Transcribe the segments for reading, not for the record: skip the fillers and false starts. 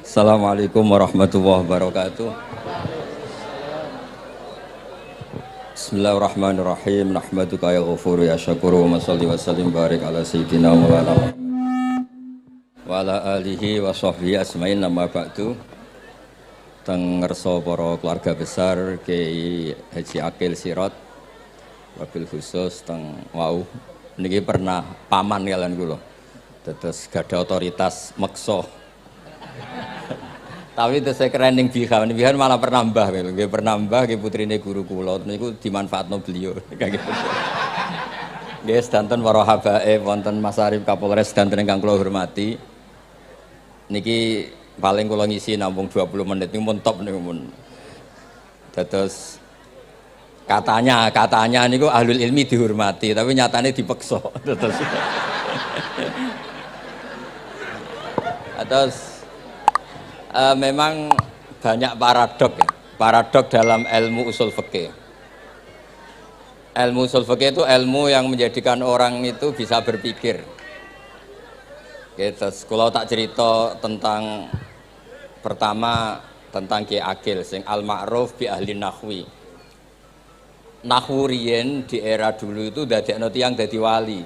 Assalamualaikum warahmatullahi wabarakatuh. Bismillahirrahmanirrahim. Nahmaduka ya ghafuru ya syakuru wa salli wa sallim barik ala sayyidina maulana wa ala alihi wa sahbihi asmain nama ba'du. Teng ngerso para keluarga besar Kiai Haji Akil Sirot wabil khusus teng wau niki pernah paman kalian kula. Dados gadah otoritas meksa. Tapi itu saya keren yang bihan malah pernah mbah, nggih pernah mbah, nggih putrine guru kula, niku dimanfaatno beliau, kayak gitu. Nggih sedanten para habaib wonten Mas Arif Kapolres sedanten ingkang kula hormati. Niki paling kula ngisi namung 20 menit niku mun top niku mun. Dados katanya niku ahlul ilmi dihormati, tapi nyatane dipeksa. Terus memang banyak paradok dalam ilmu usul fikih. Ilmu usul fikih itu ilmu yang menjadikan orang itu bisa berpikir. Terus kalau tak cerita tentang pertama tentang Kiai Akil sing al ma'ruf bi ahli nahwi. Nahwu riyen di era dulu itu dadekno tiyang dadi wali.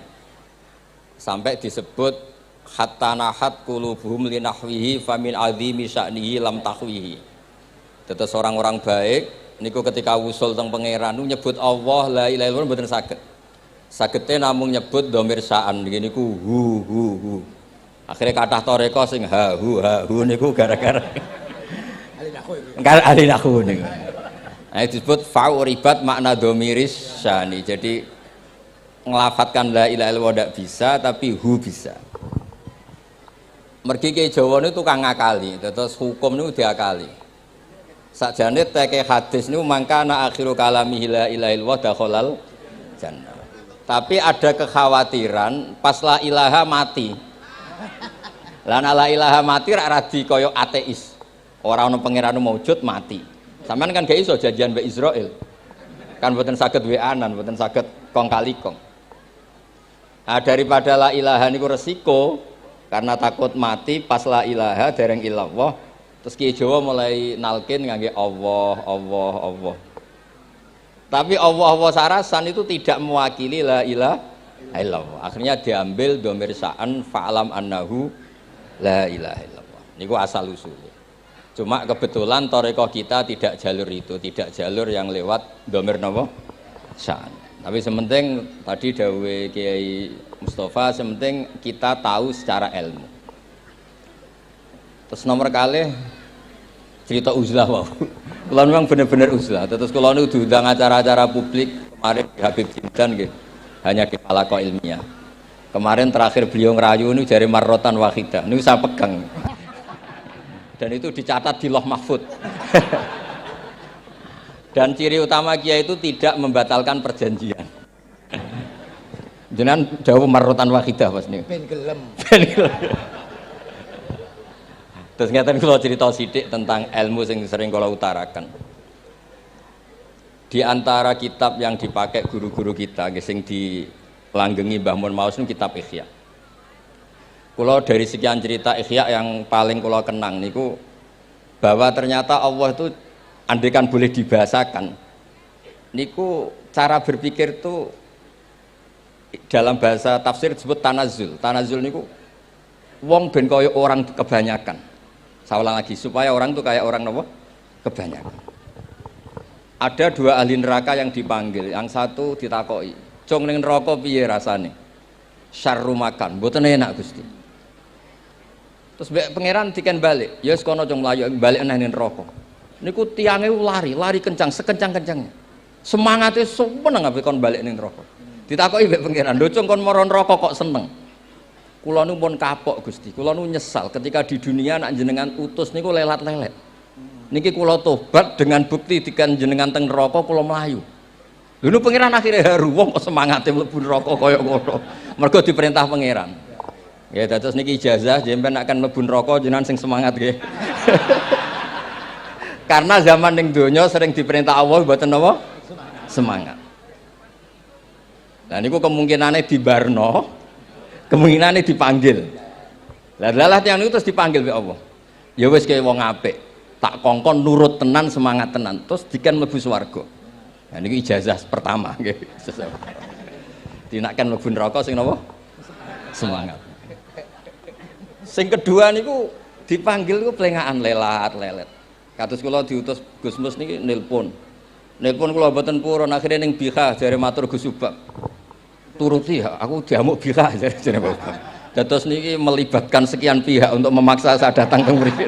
Sampai disebut hatta nahat qulubuhum li nahwihi famin azimi sya'nihi lam tahwihi. Tetes orang-orang baik niku ketika wusul teng pangeran nyebut Allah la ilaha illallah mboten saged. Sagete namung nyebut dhamir sya'an niku hu. Akhirnya kathah toreko sing ha hu niku gara-gara ahli nahwu niku. Nah, disebut fa'uribat makna dhamiris sya'ni. Jadi ngelafatkan la ilaha illallah ndak bisa tapi hu bisa. Mergi ke Jawa itu tukang ngakali, terus hukum itu diakali. Sakjane teke hadis niku mangkana akhiru kalamihi la ilaha illallah dakhalal jannah. Tapi ada kekhawatiran pas la ilaha mati. Lah la ilaha mati ra radi kaya ateis. Ora ana pangeran maujud mati. Sampeyan kan gak iso janjian mbek Israil. Kan mboten saged weanan, mboten saged kong kali kong. Nah, daripada la ilaha niku resiko karena takut mati pas la ilaha dereng illallah terus Kiai Jawa mulai nalkin ngangge Allah. Tapi Allah sarasan itu tidak mewakili la ilaha illallah. Akhirnya diambil dhamir sya'an fa'lam annahu la ilaha illallah. Niku asal usulnya. Cuma kebetulan thariqah kita tidak jalur itu, tidak jalur yang lewat dhamir napa? Sya'an. Tapi sementing tadi dawuh Kiai Mustafa, sementing kita tahu secara ilmu. Terus nomor kali cerita uzlah wow. Kalau memang benar-benar uzlah. Terus kalau nu diundang acara-acara publik kemarin Habib Jindan gitu, hanya di halaqah ilmiah. Kemarin terakhir beliau ngerayu ini jari marrotan wahidah. Ini saya pegang. Dan itu dicatat di Loh Mahfud. Dan ciri utama kiai itu tidak membatalkan perjanjian. Jenengan dawuh marrotan wahidah pas niku. Ben gelem. Terus ngeten kula cerita sithik tentang ilmu sing sering kula utarakan. Di antara kitab yang dipakai guru-guru kita sing dilanggengi Mbah Mun Maus niku kitab Ihya. Kula dari sekian cerita Ihya yang paling kula kenang niku bahwa ternyata Allah itu andaikan boleh dibahasakan niku cara berpikir tuh dalam bahasa tafsir disebut tanazul niku wong ben kaya orang kebanyakan. Saya ulang lagi supaya orang tuh kayak orang nopo kebanyakan. Ada dua ahli neraka yang dipanggil, yang satu ditakoki cung ning neraka piye rasane syarru makan mboten enak Gusti. Terus pangeran diken balik ya wis kono cung mlayu balik nang neraka. Niku tiange lari kencang sekencang-kencangnya. Semangate seneng ape kon balik ning neraka. Ditakoki mbek pangeran, "Lho cung kon mara neraka kok seneng?" Kula nu pun kapok Gusti. Kula nu nyesal ketika di dunia nak jenengan utus niku lelat-lelet. Niki kula tobat dengan bukti dikan jenengan teng neraka kula mlayu. Lho nu pangeran akhire haru wong kok semangate mlebu neraka kaya ngono. Mergo diperintah pangeran. Ya dados niki ijazah jenengan akan mlebu neraka jenengan sing semangat nggih. Karena zaman ning donya sering diperintah Allah mboten napa? Semangat. Nah niku kemungkinane dibarno, kemungkinane dipanggil. Lah yang itu terus dipanggil oleh Allah. Ya wis kaya wong apik, tak kongkon nurut tenan, semangat tenan, terus diken mlebu swarga. Nah niki ijazah pertama nggih. Dinaken mlebu neraka sing napa? Semangat. Sing kedua niku dipanggil niku plengakan lelat-lelet. Kados kula diutus Gus Mus niki nelpon. Nelpon kula mboten purun akhire ning Bika jare matur Gus Subak. Turuti ya, aku diamuk Bika jare Bapak. Dados niki melibatkan sekian pihak untuk memaksa saya datang ke mriki.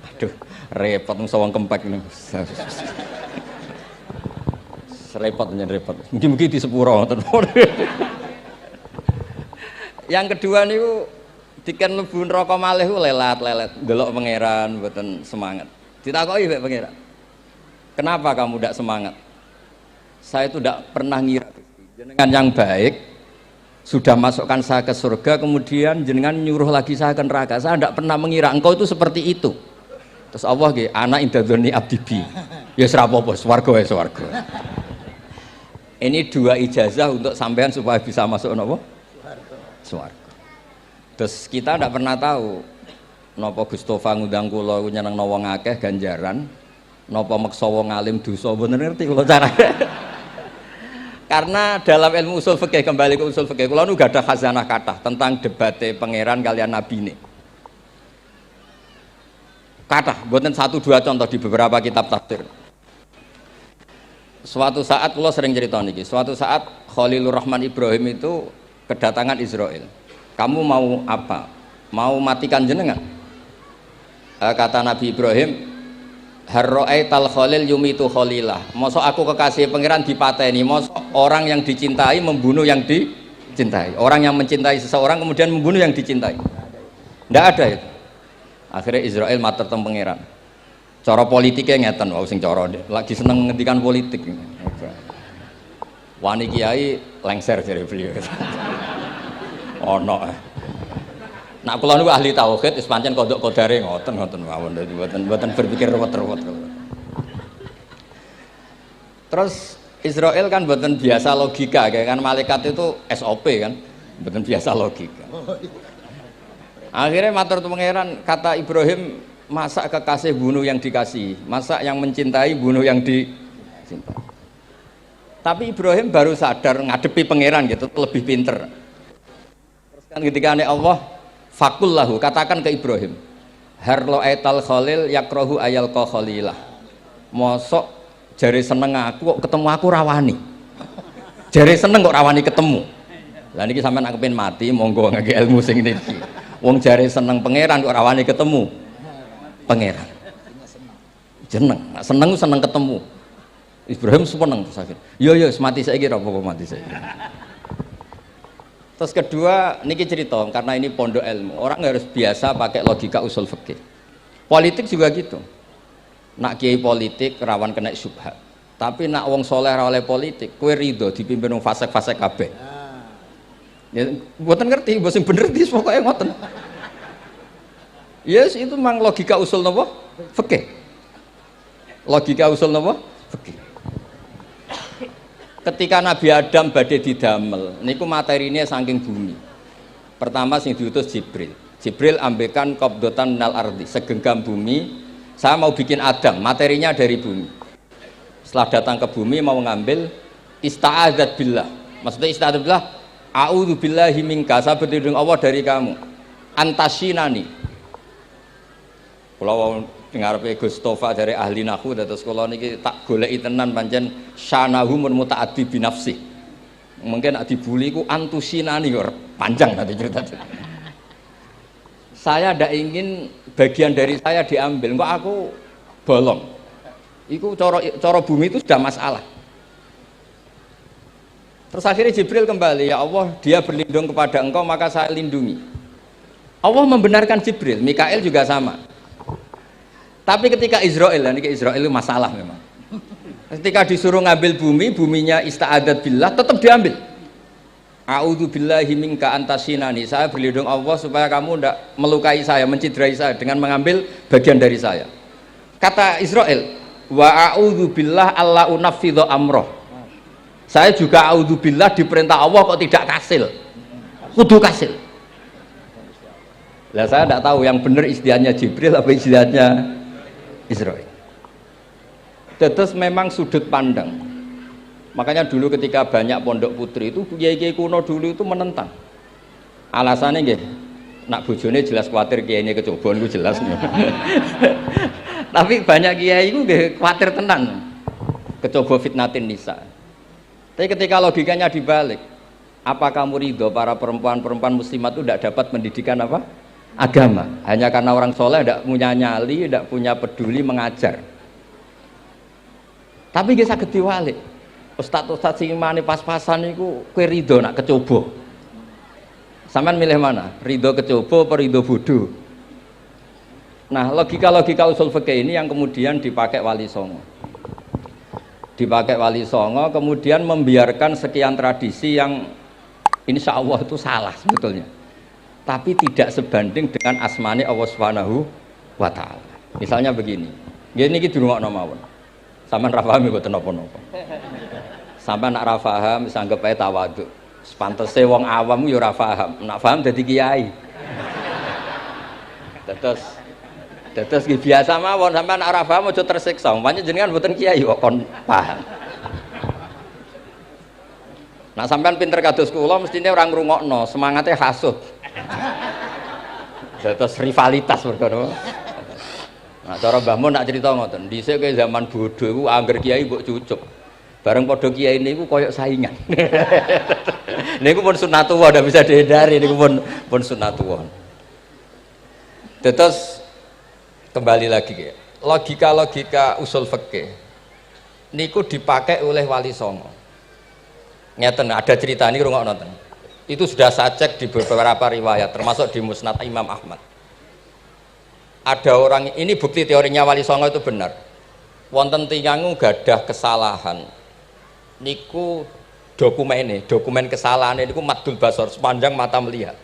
Aduh, repot wong kempek niku. Repot nyen repot. Mugi-mugi di sepuro ngoten. Yang kedua niku diken mlebu neraka malih ku lelat-lelet, ndelok pangeran mboten semangat. Ditakoki mbek pangeran. Kenapa kamu tidak semangat? Saya itu tidak pernah ngira jenengan yang baik sudah masukkan saya ke surga, kemudian jenengan nyuruh lagi saya ke neraka. Saya tidak pernah mengira engkau itu seperti itu. Terus Allah nggih, ana indadzoni abdibi. Ya ora apa-apa, swarga ya swarga. Ini dua ijazah untuk sampean supaya bisa masuk napa? Swarga. Terus kita tidak pernah tahu napa Gustofa ngundang kula nyenengno wong akeh ganjaran, napa meksa wong alim dosa, mboten ngerti kula carane. Karena dalam ilmu usul fikih, kembali ke usul fikih, kula nu gak ada khazanah kathah tentang debate pangeran kalian nabi ini. Kathah, mboten satu dua contoh di beberapa kitab tafsir. Suatu saat kula sering cerita niki, suatu saat Khalilur Rahman Ibrahim itu kedatangan Israel. Kamu mau apa? Mau matikan jenengan? Kata Nabi Ibrahim, Harro'aital khalil yumitu khalilah. Mosok aku kekasih pangeran dipateni, mosok orang yang dicintai membunuh yang dicintai. Orang yang mencintai seseorang kemudian membunuh yang dicintai. Ndak ada itu. Akhirnya Israel matur teng pangeran. Cara politiknya ngeten, wau sing cara lagi seneng ngendikan politik. Wani kiai lengser jare beliau. Ono. Nak kula niku ahli tauhid wis pancen kodok kodare ngoten mawon, dadi mboten berpikir ruwet-ruwet. Terus Israel kan mboten biasa logika, kayak kan malaikat itu SOP kan, mboten biasa logika. Akhirnya matur pangeran, kata Ibrahim, masa kekasih bunuh yang dikasih, masa yang mencintai bunuh yang dicintai. Tapi Ibrahim baru sadar ngadepi pangeran gitu, lebih pinter. Terus kan ketika Allah fakullahu, katakan ke Ibrahim, harlo aital khalil yakrohu ayal ko khalilah. Mosok jari seneng aku kok ketemu aku rawani. Jari seneng kok rawani ketemu. Lah niki sampean aku pengen mati, monggo ngake ilmu sing niki. Wong jari seneng pangeran kok rawani ketemu pangeran. Seneng seneng ketemu. Ibrahim seneng terus akhir. Yo mati saiki ora apa-apa mati saiki. Terus kedua, niki cerita karena ini pondok ilmu, orang harus biasa pakai logika usul fikih. Politik juga gitu. Nak kiai politik rawan kena syubhat. Tapi nak wong soleh ra oleh politik, kue ridho dipimpin wong fasik-fasik kabeh. Ya, mboten ngerti, mboten bener di pokoke ngoten. Yes, itu memang logika usul napa? Fikih. Logika usul napa? Fikih. Ketika Nabi Adam badhe didamel niku materinya saking bumi. Pertama sing diutus Jibril. Jibril ambekan qabdotan minal ardi, segenggam bumi. Saya mau bikin Adam, materinya dari bumi. Setelah datang ke bumi mau ngambil ista'adzat billah. Maksudnya ista'adzat billah, a'udzu billahi minka, saya berlindung Allah dari kamu. Antasinani. Kalau ngarepe Gustofa dari ahli nahwu terus kula niki tak goleki tenan pancen syanahu mun mutaaddi bi nafsi. Mungkin nek dibuli ku antusinani kok panjang nanti cerita. Saya ndak ingin bagian dari saya diambil, kok aku bolong. Iku cara bumi itu sudah masalah. Terus akhirnya Jibril kembali, ya Allah, dia berlindung kepada engkau maka saya lindungi. Allah membenarkan Jibril, Mikail juga sama. Tapi ketika Israel, ini Israel itu masalah memang. Ketika disuruh ngambil bumi, buminya ista'adat billah, tetap diambil. A'udzu billahi minka antasinani. Saya berlindung Allah supaya kamu tidak melukai saya, menciderai saya dengan mengambil bagian dari saya. Kata Israel, wa a'udzu billah alla unaffidhu amroh. Saya juga a'udzu billah diperintah Allah kok tidak kasil. Kudu kasil. Lah saya tidak tahu yang benar istihadnya Jibril apa istihadnya Israil. Terus memang sudut pandang. Makanya dulu ketika banyak pondok putri itu kiai-kiai kuno dulu itu menentang. Alasannya nggih, nak bojone jelas khawatir kiai ini kecobaan itu jelas. Tapi banyak kiai itu nggih khawatir tenan. Kecoba fitnatin nisa. Tapi ketika logikanya dibalik, apa kamu ridho para perempuan-perempuan muslimat itu tidak dapat pendidikan apa? Agama. Hanya karena orang soleh tidak punya nyali, tidak punya peduli mengajar. Tapi nggih saged diwalik. Ustaz-ustaz sing mane pas-pasan niku kowe ridho nak kecoba. Sampean milih mana? Ridho kecoba apa ridho bodoh? Nah, logika-logika usul fikih ini yang kemudian dipakai Wali Songo. Dipakai Wali Songo kemudian membiarkan sekian tradisi yang insya Allah itu salah sebetulnya, tapi tidak sebanding dengan asmane Allah Subhanahu wa Ta'ala. Misalnya begini, gini iki dirungokno mawon. Sampeyan ra paham mboten napa-napa. Sampeyan nak ra paham wis anggap ae tawadhu. Pantese wong awam yo ora paham, nak paham dadi kiai. Terus biasa mawon sampean nek ora paham aja tersiksa. Umpamane jenengan mboten kiai kok kon paham. Nah sampean pinter kados kula mestine ora ngrungokno, semangate hasud. Terus rivalitas perkara. Nah cara Mbah Mun nak cerita ngoten, dhisik ke zaman bodho iku angger kiai mbok cucup. Bareng padha kiai niku koyok saingan. Niku pun sunatullah ndak bisa dihindari, niku pun sunatullah. Terus kembali lagi ya, logika-logika usul fikih niku dipakai oleh Wali Songo. Ngeten ada cerita ini rungok nonton. Itu sudah saya cek di beberapa riwayat termasuk di Musnad Imam Ahmad. Ada orang ini bukti teorinya Wali Songo itu benar. Wonten tiyang gadah kesalahan. Niku dokumen kesalahan niku maddul basor sepanjang mata melihat.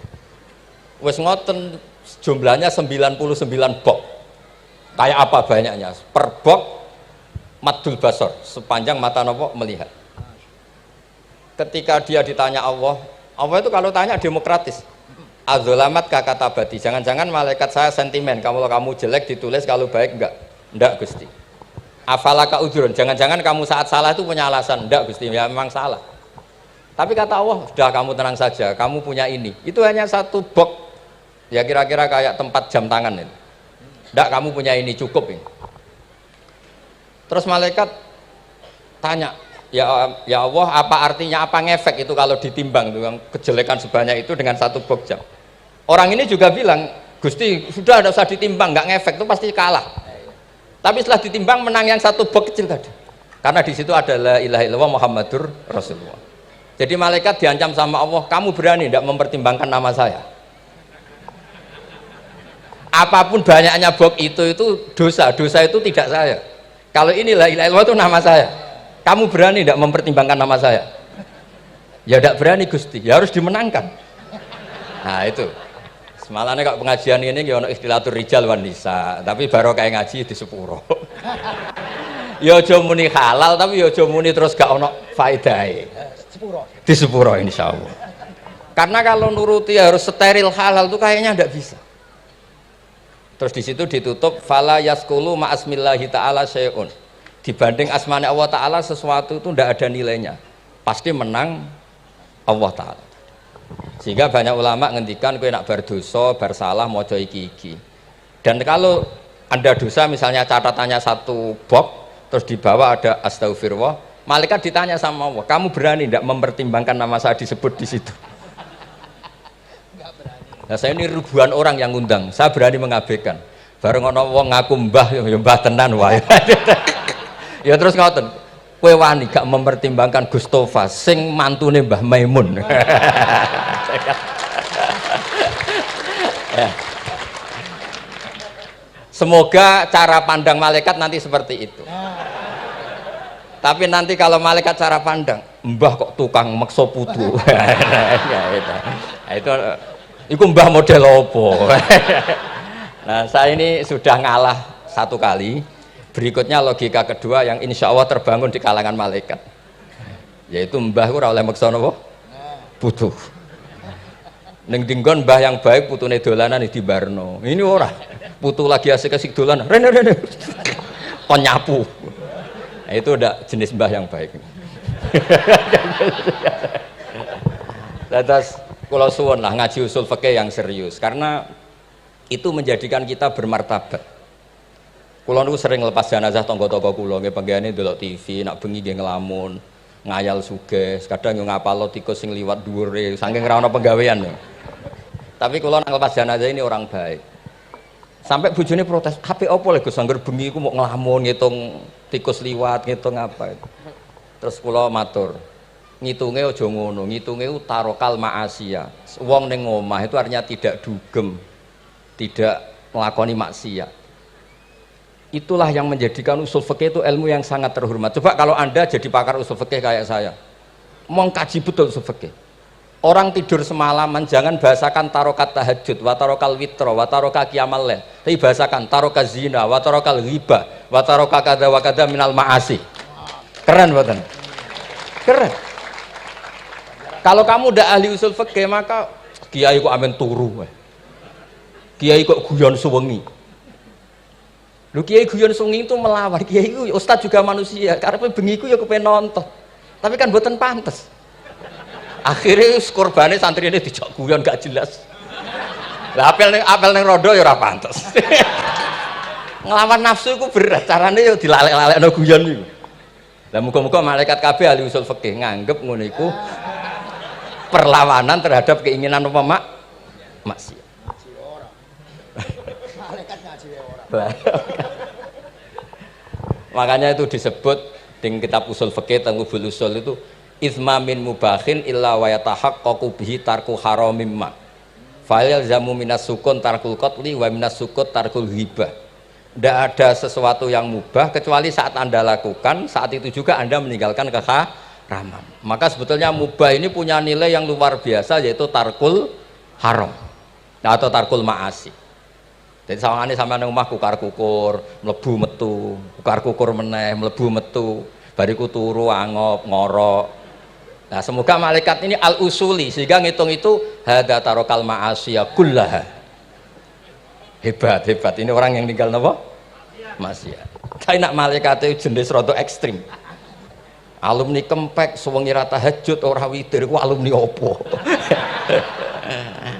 Wes ngoten jumlahnya 99 bok. Kayak apa banyaknya? Per bok maddul basor sepanjang mata nopo melihat. Ketika dia ditanya Allah itu kalau tanya demokratis. Adzolamat kakatabati. Jangan-jangan malaikat saya sentimen. Kalau kamu jelek ditulis, kalau baik enggak? Enggak Gusti. Afalaka udhurun. Jangan-jangan kamu saat salah itu punya alasan? Enggak Gusti. Ya memang salah. Tapi kata Allah, sudah kamu tenang saja. Kamu punya ini. Itu hanya satu bok. Ya kira-kira kayak tempat jam tangan itu. Enggak, kamu punya ini, cukup ini. Terus malaikat tanya, ya Allah, apa artinya, apa ngefek itu kalau ditimbang tuh, kejelekan sebanyak itu dengan satu box jam. Orang ini juga bilang, Gusti sudah tidak usah ditimbang, nggak ngefek, itu pasti kalah. Tapi setelah ditimbang menang yang satu box kecil tadi. Karena di situ ada la ilaha illallah Muhammadur Rasulullah. Jadi malaikat diancam sama Allah, kamu berani tidak mempertimbangkan nama saya? Apapun banyaknya box itu dosa itu tidak saya. Kalau ini la ilaha illallah itu nama saya. Kamu berani tidak mempertimbangkan nama saya? Ya tidak berani Gusti, ya harus dimenangkan. Nah itu semalannya kalau pengajian ini ya ono ikhtilatur rijal wan nisa, tapi baru kayak ngaji di sepuro. Ya aja muni halal tapi ya aja muni terus gak ono faedahe. Di sepuro insyaallah. Karena kalau nuruti harus steril halal itu kayaknya tidak bisa. Terus di situ ditutup fala yaskulu ma asmillahi ta'ala syai'un. Dibanding asmane Allah Ta'ala sesuatu itu tidak ada nilainya, pasti menang Allah Ta'ala. Sehingga banyak ulama ngendikan kowe nak bar dosa, bar salah maca iki. Dan kalau Anda dosa misalnya catatannya satu box terus di bawah ada astagfirullah, malaikat ditanya sama Allah, kamu berani tidak mempertimbangkan nama saya disebut di situ? Nah saya ini ribuan orang yang ngundang, saya berani mengabaikan. Bareng ana wong ngaku mbah ya mbah tenan wae. Ya terus ngoten, kowe wani gak mempertimbangkan Gustofa sing mantune Mbah Maimun. Ya. Semoga cara pandang malaikat nanti seperti itu. Tapi nanti kalau malaikat cara pandang, mbah kok tukang meksa putu. Itu mbah model opo. Nah saya ini sudah ngalah satu kali. Berikutnya logika kedua yang insya Allah terbangun di kalangan malaikat, yaitu mbah ora oleh meksa napa? Putu. Ning dinggon mbah yang baik putune dolanan di Barno. Ini ora. Putu lagi asik-asik dolanan. Rene. Kon nyapu. Nah, itu udah jenis mbah yang baik. Terus kula suwun lah ngaji usul fikih yang serius karena itu menjadikan kita bermartabat. Kula niku sering lepas jenazah tangga-tangga kula nggih penggene delok TV, nak bengi nggih ngelamun, ngayal sugih, kadang yo ngapalo tikus sing liwat dhuwure saking ora ana penggawean. Tapi kula nang lepas jenazah ini orang baik. Sampai bojone protes, "HP opo lho Gus angger bengi iku mau ngelamun ngitung tikus liwat, ngitung apa." Terus kula matur, ngitunge aja ngono, ngitunge tarokal ma'asiyah. Wong ning omah itu artinya tidak dugem, tidak melakoni maksiat. Itulah yang menjadikan usul fikih itu ilmu yang sangat terhormat. Coba kalau Anda jadi pakar usul fikih kayak saya, mengkaji betul usul fikih. Orang tidur semalaman jangan bahasakan tarokat tahajud, wa tarokal witro, wa taroka qiyamal lail. Tapi bahasakan taroka zina, wa tarokal ghibah, wa taroka kada wa kada minal ma'asi. Keren buatan? Keren. Kalau kamu udah ahli usul fikih maka kiai kok amen turu. Kiai kok guyon suwengi. Lu kiai guyon suwengi itu melawan. Kiai itu ustaz juga manusia. Karena bengi iku ya kepen nonton. Tapi kan mboten pantes. Akhirnya korbannya santri ini dijak guyon gak jelas. Lah apel ning rodo ya ora pantes. Ngelawan nafsu itu berat. Carane ya dilalek-lalekno guyon niku. Lah muga-muga malaikat kabeh ahli usul fikih nganggep ngono iku perlawanan terhadap keinginan apa maksiat. Malaikat ngaji ora. Makanya itu disebut di kitab usul fikih Tanghubul Usul itu izma min mubahin illa wa yatahaqqaqu bihi tarku haramim ma fa yalzamu minas sukun tarkul qatli wa minas sukut tarkul ghibah. Tidak ada sesuatu yang mubah kecuali saat Anda lakukan, saat itu juga Anda meninggalkan keharaman. Maka sebetulnya mubah ini punya nilai yang luar biasa yaitu tarkul haram atau tarkul ma'asi. Jadi sawangane sampean nang omah kukar-kukur, mlebu metu, kukar-kukur meneh, mlebu metu, bariku turu angop, ngorok. Nah, semoga malaikat ini al-usuli sehingga ngitung itu hadza tarokal ma'asiyah kullaha. Hebat. Ini orang yang tinggal napa? Maksiat. Tapi nak malaikat itu jenis rada ekstrim. Alumni kempek suwengi ra tahajud ora witir ku alumni opo?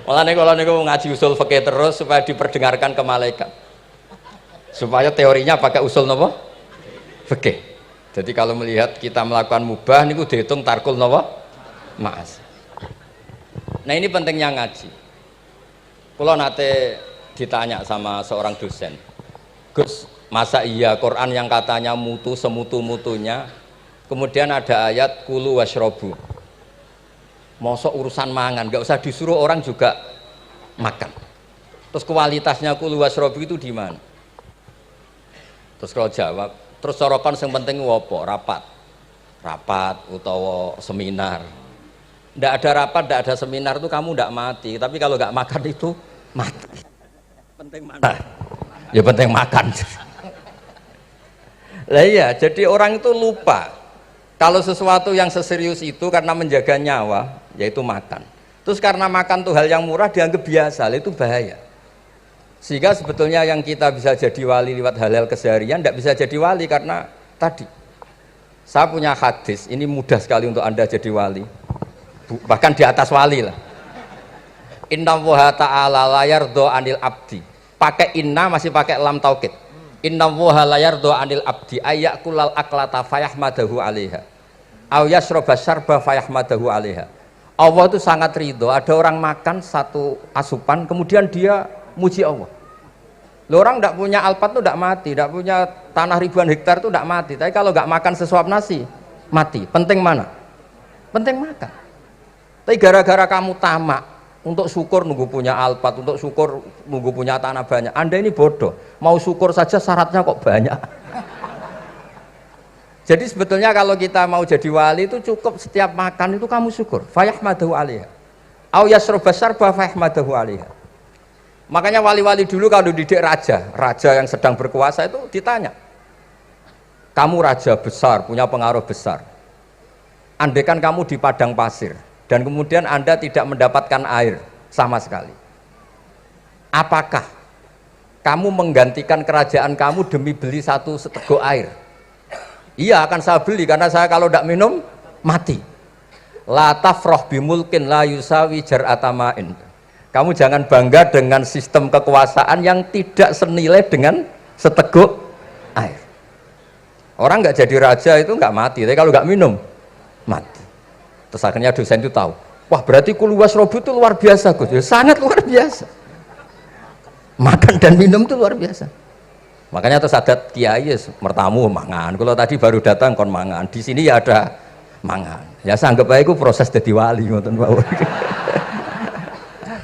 Mulane kalau niku ngaji usul fikih terus supaya diperdengarkan ke malaikat. Supaya teorinya pakai usul napa? Fikih. Jadi kalau melihat kita melakukan mubah niku dihitung tarkul napa? Ma'as. Nah, ini pentingnya ngaji. Kula nate ditanya sama seorang dosen. Gus, masa iya Quran yang katanya mutu semutu-mutunya kemudian ada ayat kulu washrobu. Mosok urusan mangan, nggak usah disuruh orang juga makan. Terus kualitasnya kulu washrobu itu di mana? Terus kalau jawab, terus sorokan yang penting wopo rapat utawa seminar. Ndak ada rapat, ndak ada seminar itu kamu ndak mati. Tapi kalau nggak makan itu mati. Penting mana? Ya penting makan. Lah iya, jadi orang itu lupa kalau sesuatu yang seserius itu karena menjaga nyawa yaitu makan. Terus karena makan tuh hal yang murah dianggap biasa, itu bahaya. Sehingga sebetulnya yang kita bisa jadi wali lewat hal-hal keseharian tidak bisa jadi wali karena tadi. Saya punya hadis, ini mudah sekali untuk Anda jadi wali. Bahkan di atas wali lah. Inna woha ta'ala layar do anil abdi. Pakai inna masih pakai lam taukid. Inna woha layar do anil abdi ayakulal aklata fayahmadahu alaiha aw yasroba syarba fayahmadahu alaiha. Allah itu sangat ridho ada orang makan satu asupan kemudian dia muji Allah. Loh, orang tidak punya alpat itu tidak mati, tidak punya tanah ribuan hektar itu tidak mati. Tapi kalau nggak makan sesuap nasi mati. Penting mana? Penting makan. Tapi gara-gara kamu tamak untuk syukur nunggu punya alpat, untuk syukur nunggu punya tanah banyak. Anda ini bodoh. Mau syukur saja syaratnya kok banyak. Jadi sebetulnya kalau kita mau jadi wali itu cukup setiap makan itu kamu syukur. Fayahmadahu alaiha. Au yasroba syarba fayahmadahu alaiha. Makanya wali-wali dulu kalau didik raja yang sedang berkuasa itu ditanya. Kamu raja besar, punya pengaruh besar. Andaikan kamu di padang pasir dan kemudian Anda tidak mendapatkan air, sama sekali. Apakah kamu menggantikan kerajaan kamu demi beli satu seteguk air? Iya, akan saya beli karena saya kalau tidak minum mati. La tafrah bimulkin la yusawi jar'atamain. Kamu jangan bangga dengan sistem kekuasaan yang tidak senilai dengan seteguk air. Orang nggak jadi raja itu nggak mati, tapi kalau nggak minum mati. Terus akhirnya dosen itu tahu, wah berarti kuluwas robu itu luar biasa Gus, ya, sangat luar biasa. Makan dan minum itu luar biasa. Makanya terus adat kiai mertamu mangan. Kalau tadi baru datang kon mangan, di sini ya ada mangan. Ya saya anggap aja itu proses jadi wali ngoten mawon.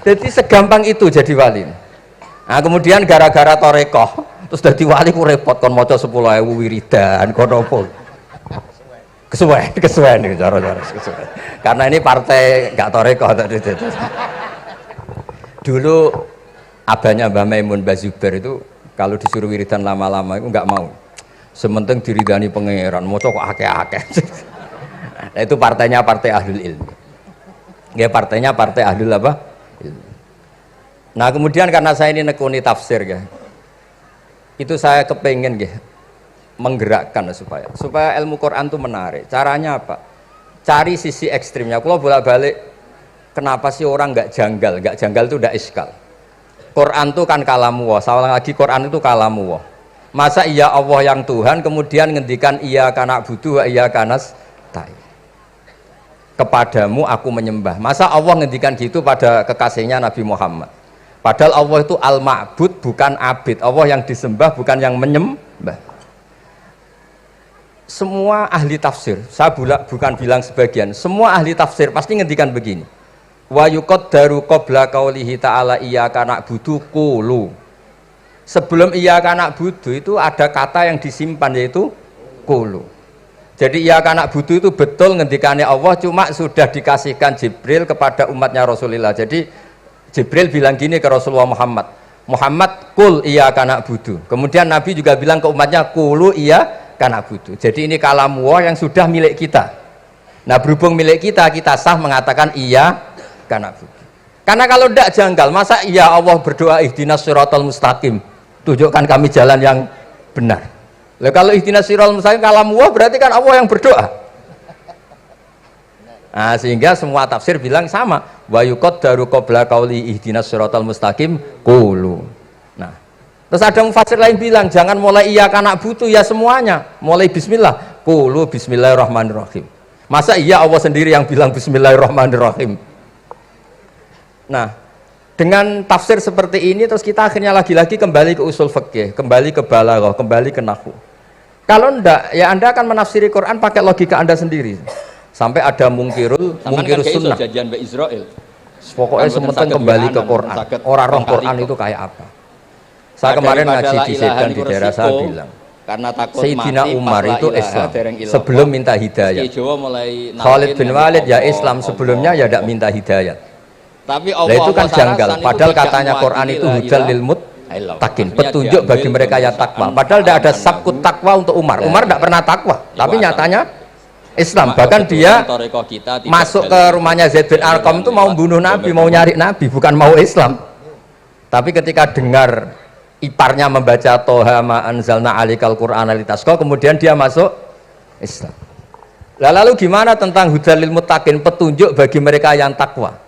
Jadi segampang itu jadi wali. Nah kemudian gara-gara torekoh terus jadi wali ku repot kon maca 10.000 wiridan kon opo. Kesuwen nih cara-cara kesuwen. Karena ini partai nggak torekoh tadi. Dulu abahnya Mbah Maimun Mbah Zubair itu kalau disuruh wiridan lama-lama itu nggak mau. Sementing diridani pangeran, maca kok akeh-akeh. Nah, itu partainya partai ahlul ilmi. Ya partainya partai ahlul apa? Ilmi. Nah kemudian karena saya ini nekuni tafsir ya, itu saya kepengen ya menggerakkan supaya ilmu Quran itu menarik. Caranya apa? Cari sisi ekstrimnya. Kalau bolak-balik, kenapa sih orang nggak janggal? Nggak janggal itu udah iskal. Quran itu kan kalamu Allah. Saya ulang lagi, Quran itu kalamu Allah. Masa iya Allah yang Tuhan kemudian ngendikan iya kana butuh iya kanas tai. Kepadamu aku menyembah. Masa Allah ngendikan gitu pada kekasihnya Nabi Muhammad? Padahal Allah itu al-ma'bud bukan abid. Allah yang disembah bukan yang menyembah. Semua ahli tafsir, saya bukan bilang sebagian, semua ahli tafsir pasti ngendikan begini. Wa yuqaddaru qabla qaulihi ta'ala iyyaka na'budu qulu. Sebelum iyyaka na'budu itu ada kata yang disimpan yaitu qulu. Jadi iyyaka na'budu itu betul ngendikannya Allah, cuma sudah dikasihkan Jibril kepada umatnya Rasulullah. Jadi Jibril bilang gini ke Rasulullah Muhammad, Muhammad qul iyyaka na'budu. Kemudian Nabi juga bilang ke umatnya qulu iyyaka na'budu. Jadi ini kalam Allah yang sudah milik kita. Nah berhubung milik kita, kita sah mengatakan iya karena kalau tidak janggal, masa iya Allah berdoa ihdinas siratal mustaqim, tunjukkan kami jalan yang benar. Lah kalau ihdinas siratal mustaqim kalam Allah berarti kan Allah yang berdoa. Nah, sehingga semua tafsir bilang sama, wa yuqaddaru qabla qauli ihdinas siratal mustaqim qulu. Nah, terus ada mufassir lain bilang jangan mulai iya karena butuh ya semuanya, mulai bismillah, qulu bismillahirrahmanirrahim. Masa iya Allah sendiri yang bilang bismillahirrahmanirrahim? Nah, dengan tafsir seperti ini terus kita akhirnya lagi-lagi kembali ke usul fikih, kembali ke balaghah, kembali ke nahwu. Kalau enggak, ya Anda akan menafsiri Quran pakai logika Anda sendiri. Sampai ada mungkirul sunnah. Jajan Mbak Israel. Pokoknya sementing kembali ke Quran. Orang roh Quran itu kayak apa? Saya kemarin ngaji di Sedan di daerah saya bilang. Karena takut Sayyidina Umar itu Islam sebelum minta hidayah. Khalid bin Walid ya Islam sebelumnya ya tidak minta hidayah. Tapi itu kan janggal. Padahal katanya Quran itu hudal lil muttaqin, petunjuk bagi mereka yang takwa. Padahal tidak ada sabkut takwa untuk Umar. Umar tidak pernah takwa, tapi nyatanya Islam. Bahkan dia masuk ke rumahnya Zaid bin Arqam itu mau bunuh Nabi, mau nyari Nabi, bukan mau Islam. Tapi ketika dengar iparnya membaca Toha ma anzalna alikal Qur'ana litasqa, kemudian dia masuk Islam. Lalu gimana tentang hudal lil muttaqin, petunjuk bagi mereka yang takwa?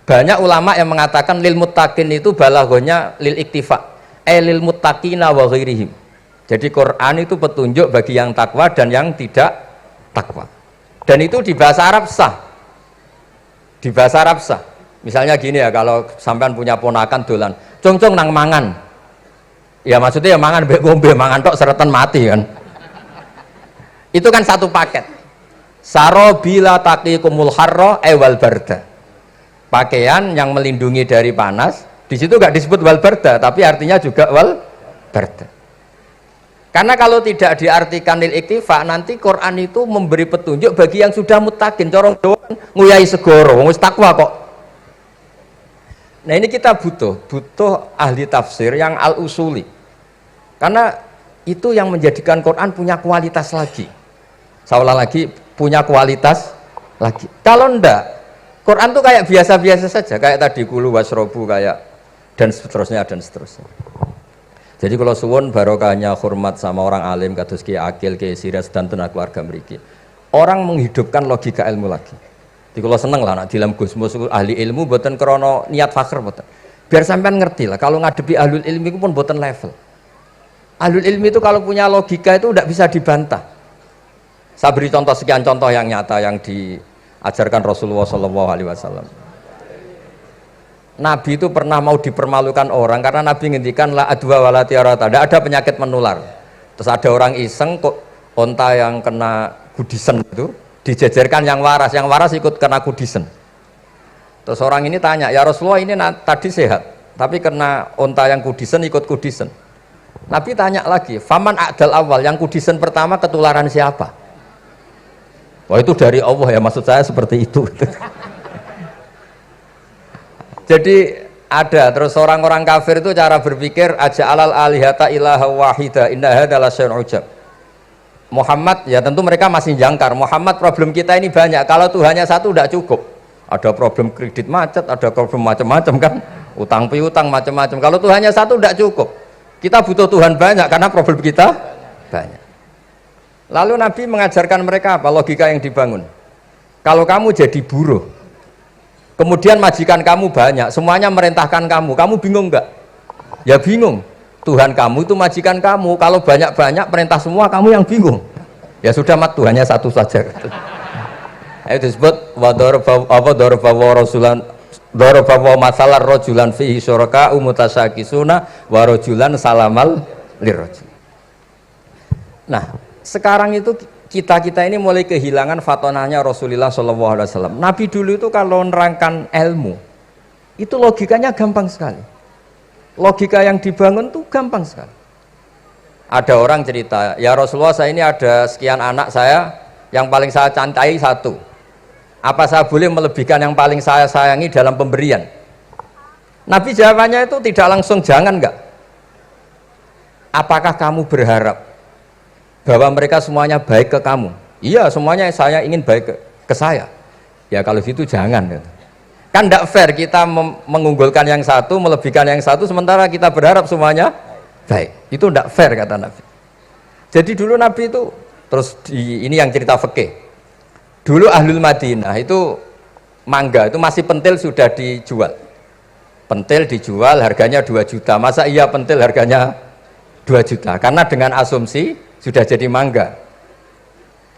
Banyak ulama yang mengatakan lil muttaqin itu balaghahnya lil iktifa, lil muttaqina wa ghairihim. Jadi Quran itu petunjuk bagi yang takwa dan yang tidak takwa. Dan itu di bahasa Arab sah. Di bahasa Arab sah. Misalnya gini ya, kalau sampean punya ponakan dolan, cong-cong nang mangan. Ya maksudnya ya mangan mbek ngombe, mangan tok seretan mati kan. Itu kan satu paket. Sarobila taqikumul harra wal barda. Pakaian yang melindungi dari panas, di situ nggak disebut wal barda, tapi artinya juga wal barda. Karena kalau tidak diartikan lil iktifa, nanti Quran itu memberi petunjuk bagi yang sudah muttaqin, corong doang nguyai segoro, wis takwa kok. Nah ini kita butuh ahli tafsir yang al usuli, karena itu yang menjadikan Quran punya kualitas lagi. Saya ulang lagi, punya kualitas lagi. Kalau ndak, Quran tuh kayak biasa-biasa saja, kayak tadi kulu wasrobu kayak dan seterusnya dan seterusnya. Jadi kalau suwun barokahnya hormat sama orang alim kados Ki Akil, Ki Siras dan tenaga keluarga mriki. Orang menghidupkan logika ilmu lagi. Jadi kalau seneng lah nak dalam Gusmus ahli ilmu mboten krana niat fakir mboten. Biar sampean ngerti lah kalau ngadepi ahlul ilmi itu pun mboten level. Ahlul ilmi itu kalau punya logika itu tidak bisa dibantah. Saya beri contoh sekian contoh yang nyata yang diajarkan Rasulullah SAW. Nabi itu pernah mau dipermalukan orang karena Nabi ngendikan la adwa wala tiarata, tidak ada penyakit menular. Terus ada orang iseng kok onta yang kena kudisen itu dijejerkan yang waras ikut kena kudisen. Terus orang ini tanya, ya Rasulullah ini tadi sehat, tapi kena onta yang kudisen ikut kudisen. Nabi tanya lagi, faman a'dal awal, yang kudisen pertama ketularan siapa? Wah itu dari Allah ya, maksud saya seperti itu. Jadi ada terus orang-orang kafir itu cara berpikir aja alal alihata ilaha wahida inna hadalah syai'un ujab. Muhammad ya tentu mereka masih jangkar. Muhammad problem kita ini banyak. Kalau Tuhannya satu tidak cukup. Ada problem kredit macet, ada problem macam-macam kan, utang piutang macam-macam. Kalau Tuhannya satu tidak cukup. Kita butuh Tuhan banyak karena problem kita banyak. Lalu Nabi mengajarkan mereka apa logika yang dibangun. Kalau kamu jadi buruh, kemudian majikan kamu banyak, semuanya merintahkan kamu bingung enggak? Ya bingung. Tuhan kamu itu majikan kamu, kalau banyak-banyak perintah semua kamu yang bingung. Ya sudah mat Tuhannya satu saja. Itu disebut darabawa masalah rojulan fihi syuraka umutasakisuna wa rojulan salamal lirrajul. Nah, sekarang itu kita ini mulai kehilangan fatonahnya Rasulullah SAW. Nabi dulu itu kalau nerangkan ilmu itu logikanya gampang sekali. Logika yang dibangun tuh gampang sekali. Ada orang cerita, ya Rasulullah saya ini ada sekian anak saya, yang paling saya cintai satu. Apa saya boleh melebihkan yang paling saya sayangi dalam pemberian? Nabi jawabannya itu tidak langsung jangan enggak. Apakah kamu berharap bahwa mereka semuanya baik ke kamu? Iya, semuanya saya ingin baik ke saya. Ya kalau gitu jangan. Kan tidak fair kita mengunggulkan yang satu, melebihkan yang satu, sementara kita berharap semuanya baik. Itu tidak fair kata Nabi. Jadi dulu Nabi itu, terus ini yang cerita fikih. Dulu Ahlul Madinah itu mangga, itu masih pentil sudah dijual. Pentil dijual harganya 2 juta. Masa iya pentil harganya 2 juta? Karena dengan asumsi sudah jadi mangga.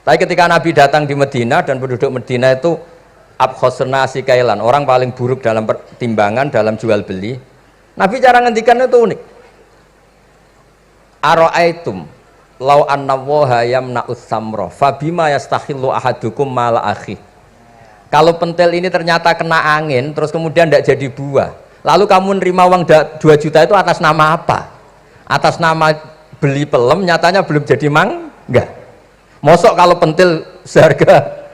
Tapi ketika Nabi datang di Medina dan penduduk Medina itu abkhosna sikailan, orang paling buruk dalam pertimbangan dalam jual beli. Nabi cara ngendikan itu unik. Aro'aitum lau anna waha yamna'us samra fabima yastakhillu ahadukum mala akhi. Kalau pentil ini ternyata kena angin terus kemudian tidak jadi buah, lalu kamu nerima uang 2 juta itu atas nama apa? Atas nama beli pelem, nyatanya belum jadi mangga. Mosok kalau pentil seharga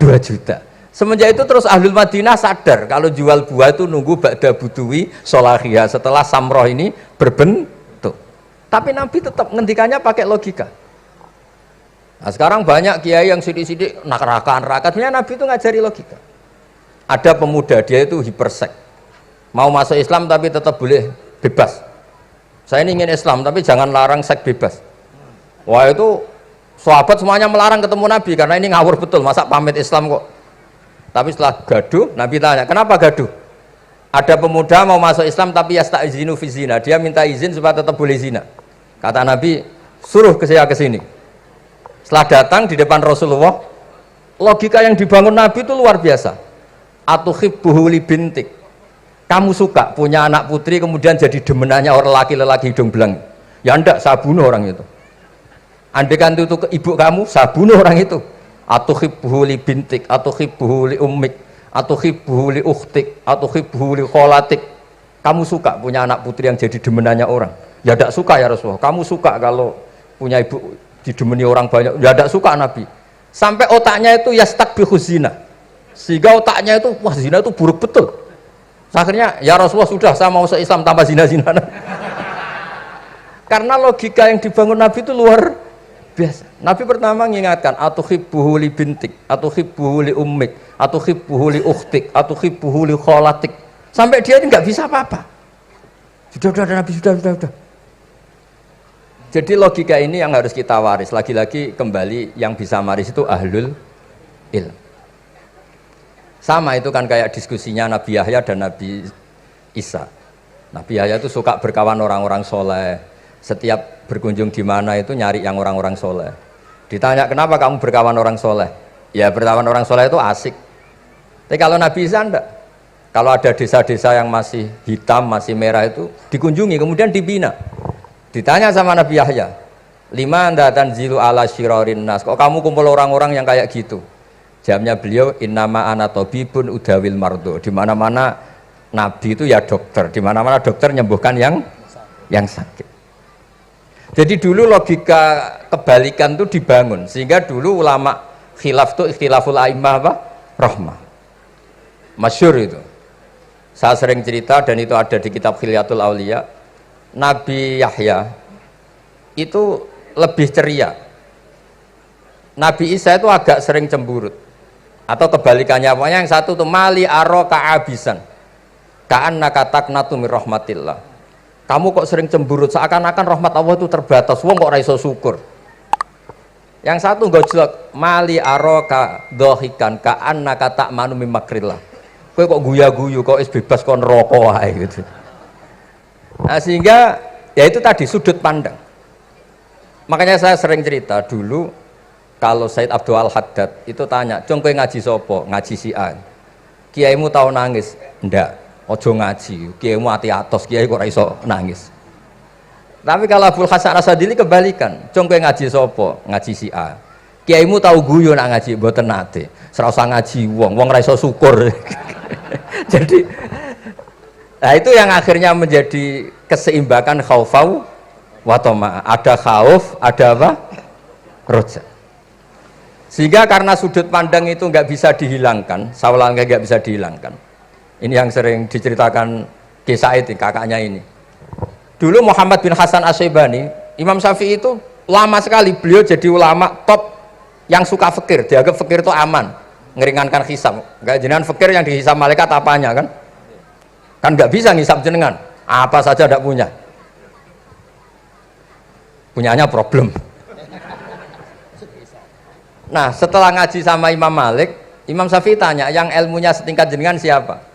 2 juta. Semenjak itu terus Ahlul Madinah sadar kalau jual buah itu nunggu ba'da buduwi solahiyah, setelah samroh ini berbentuk. Tapi Nabi tetap ngendikannya pakai logika. Nah, sekarang banyak kiai yang sidik-sidik neraka. Sebenarnya Nabi itu ngajari logika. Ada pemuda dia itu hipersek, mau masuk Islam tapi tetap boleh bebas. Saya ini ingin Islam tapi jangan larang seks bebas. Wah itu sahabat semuanya melarang ketemu Nabi karena ini ngawur betul, masa pamit Islam kok. Tapi setelah gaduh, Nabi tanya, kenapa gaduh? Ada pemuda mau masuk Islam tapi yasta'izinu fi zina, dia minta izin supaya tetap boleh zina. Kata Nabi, suruh ke saya ke sini. Setelah datang di depan Rasulullah, logika yang dibangun Nabi itu luar biasa. Atuhibbuhu li bintik. Kamu suka punya anak putri kemudian jadi demenannya orang laki-laki hidung belang? Ya enggak, saya bunuh orang itu. Andaikan itu ke ibu kamu, saya bunuh orang itu. Atuhibbuhu li bintik, atuhibbuhu li ummik, atuhibbuhu li ukhtik, atuhibbuhu li kholatik. Kamu suka punya anak putri yang jadi demenannya orang? Ya tidak suka ya Rasulullah. Kamu suka kalau punya ibu didemeni orang banyak? Ya tidak suka Nabi. Sampai otaknya itu yastakbihu zina, sehingga otaknya itu wah zina itu buruk betul. Akhirnya ya Rasulullah sudah saya mau se-Islam tanpa zina-zina. Karena logika yang dibangun Nabi itu luar Biasa. Nabi pertama mengingatkan, atuhibbuhu li bintik, atuhibbuhu li ummik, atuhibbuhu li ukhtik, atuhibbuhu li kholatik. Sampai dia ini nggak bisa apa-apa. Sudah Nabi, sudah. Jadi logika ini yang harus kita waris. Lagi-lagi kembali yang bisa waris itu ahlul ilm. Sama itu kan kayak diskusinya Nabi Yahya dan Nabi Isa. Nabi Yahya itu suka berkawan orang-orang soleh. Setiap berkunjung di mana itu nyari yang orang-orang soleh. Ditanya kenapa kamu berkawan orang soleh? Ya berkawan orang soleh itu asik. Tapi kalau Nabi Isa enggak. Kalau ada desa-desa yang masih hitam, masih merah itu dikunjungi, kemudian dibina. Ditanya sama Nabi Yahya, lima anda tanzilu ala syirarin nas. Kok kamu kumpul orang-orang yang kayak gitu? Jawabnya beliau, innama ana tabibun udawil mardo. Di mana-mana Nabi itu ya dokter. Di mana-mana dokter nyembuhkan yang sakit. Jadi dulu logika kebalikan itu dibangun, sehingga dulu ulama khilaf itu ikhtilaful a'immah apa? Rahmah. Masyhur itu. Saya sering cerita dan itu ada di kitab Khilyatul Auliya. Nabi Yahya itu lebih ceria. Nabi Isa itu agak sering cemburut. Atau kebalikannya, pokoknya yang satu tuh mali aro ka'abisan. Ka'annaka taqnatu mir rahmatillah. Kamu kok sering cemburut, seakan-akan rahmat Allah itu terbatas, wong kok ora iso syukur. Yang satu gojlok, mali aroka dohikan ka'annaka ta'manu mim makrillah. Kowe kok guya-guyu, kok is bebas kon neraka wae gitu. Nah, sehingga ya itu tadi sudut pandang. Makanya saya sering cerita dulu kalau Said Abdul Al-Haddad itu tanya, "Cung kowe ngaji sapa?" Ngaji si A. Kiaimu tahu nangis? Ndak. Ojo ngaji, kiaimu ati atos, kiai kok ora iso nangis. Tapi kalau Abdul Hasan Asadili kebalikan, cung kowe ngaji sapa? Ngaji si A. Kiaimu tahu guyu nak ngaji, mboten nate. Ora usah ngaji wong ora iso syukur. Jadi nah itu yang akhirnya menjadi keseimbangan khaufau wa tama. Ada khauf, ada apa? Roja. Sehingga karena sudut pandang itu nggak bisa dihilangkan, sawalangnya nggak bisa dihilangkan. Ini yang sering diceritakan kisah itu kakaknya ini. Dulu Muhammad bin Hasan Asy-Syaibani, Imam Syafi'i itu lama sekali beliau jadi ulama top yang suka fikir. Dianggap fikir itu aman, ngeringankan hisab. Enggak jenengan fikir yang dihisab malaikat apanya kan? Kan nggak bisa ngisab jenengan. Apa saja tidak punya. Punyanya problem. Nah, setelah ngaji sama Imam Malik, Imam Syafi'i tanya, yang ilmunya setingkat jenengan siapa?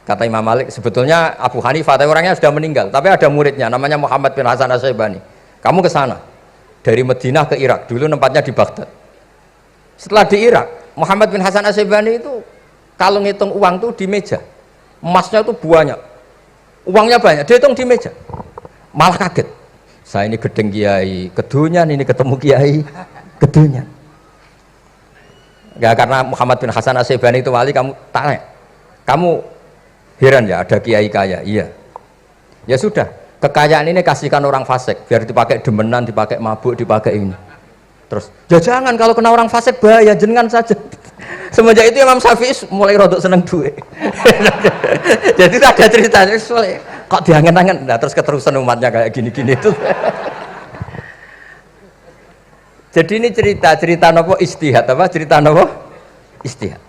Kata Imam Malik, sebetulnya Abu Hanifah, tapi orangnya sudah meninggal, tapi ada muridnya namanya Muhammad bin Hasan Asy-Syaibani. Kamu ke sana dari Madinah ke Irak, dulu tempatnya di Baghdad. Setelah di Irak, Muhammad bin Hasan Asy-Syaibani itu kalau ngitung uang tuh di meja, emasnya itu banyak, uangnya banyak, dia hitung di meja, malah kaget. Saya ini gedeng kiai, kedunyan, ini ketemu kiai, kedunyan. Enggak, karena Muhammad bin Hasan Asy-Syaibani itu wali, kamu tanya, kamu heran ya ada kiai kaya? Iya. Ya sudah, kekayaan ini kasihkan orang fasik, biar dipakai demenan, dipakai mabuk, dipakai ini. Terus, ya jangan, kalau kena orang fasik bahaya, jenengan saja. Semenjak itu Imam Syafi'i mulai rodok seneng duit. Jadi ada ceritanya, kok diangen-angen, nah terus keterusan umatnya kayak gini-gini itu. Jadi ini cerita nopo istihad apa? Cerita nopo istihad.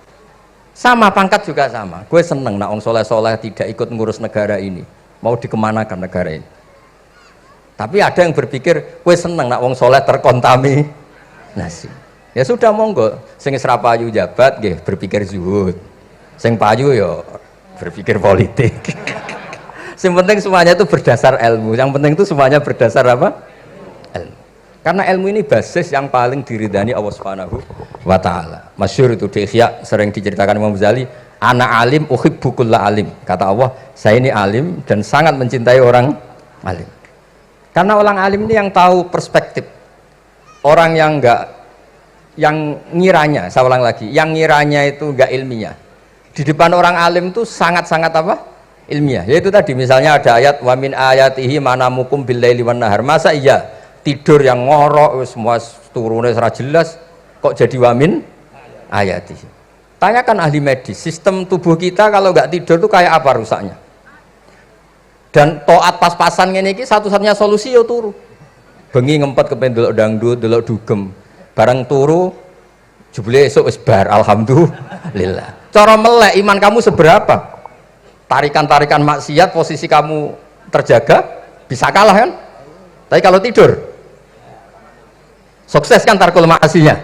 Sama pangkat juga sama. Gue seneng nak wong soleh-soleh tidak ikut ngurus negara ini. Mau dikemanakan negara ini. Tapi ada yang berpikir, gue seneng nak wong soleh terkontaminasi. Ya sudah monggo. Sing isra payu jabat, nggih berpikir zuhud. Sing payu ya berpikir politik. Yang penting semuanya itu berdasar ilmu. Yang penting itu semuanya berdasar apa? Ilmu. Karena ilmu ini basis yang paling diridani Allah Subhanahu wa ta'ala. Masyhur itu di Ihya sering diceritakan Imam Ghazali, ana alim uhibbu kulla alim. Kata Allah, saya ini alim dan sangat mencintai orang alim. Karena orang alim ini yang tahu perspektif. Orang yang ngiranya, saya ulang lagi, yang ngiranya itu enggak ilmiah. Di depan orang alim itu sangat-sangat apa? Ilmiah. Yaitu tadi misalnya ada ayat wa min ayatihi manamukum bil laili wan nahar. Masa iya tidur yang ngorok semua turunnya secara jelas kok jadi wamin ayati. Tanyakan ahli medis, sistem tubuh kita kalau nggak tidur tuh kayak apa rusaknya. Dan toat pas-pasan ini satu-satunya solusi ya turu. bengi ngempet kepen delok dangdut, delok dugem. Barang turu jebule esuk wis bar, alhamdulillah. Cara melek iman kamu seberapa? Tarikan-tarikan maksiat posisi kamu terjaga bisa kalah kan? Tapi kalau tidur sukses kan tarkul maksinya.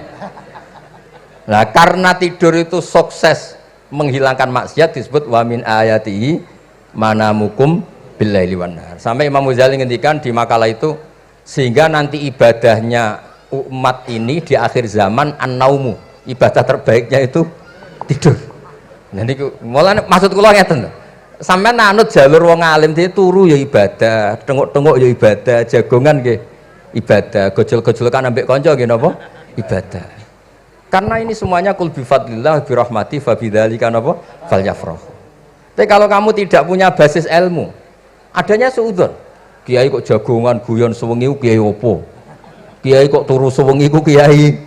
Nah, karena tidur itu sukses menghilangkan maksiat disebut wa min ayatihi manamukum billaili wan nahar. Sampai Imam Ghazali ngendikan di makalah itu, sehingga nanti ibadahnya umat ini di akhir zaman an-naumu, ibadah terbaiknya itu tidur. Nanti mulane maksud kula ngeten lho. Sampeyan anut jalur wong alim dia turu ya ibadah, tengok-tengok ya ibadah, jagongan nggih ibadah, gojol-gojolkan ambek kanca nggih napa? Ibadah. Karena ini semuanya kul bi fadlillah bi rahmati fa bidzalika napa? Falyafrahu. Tapi kalau kamu tidak punya basis ilmu, adanya suudzon. Kiai kok jagongan guyon sewengi kiai opo? Kiai kok turu sewengi ku kiai.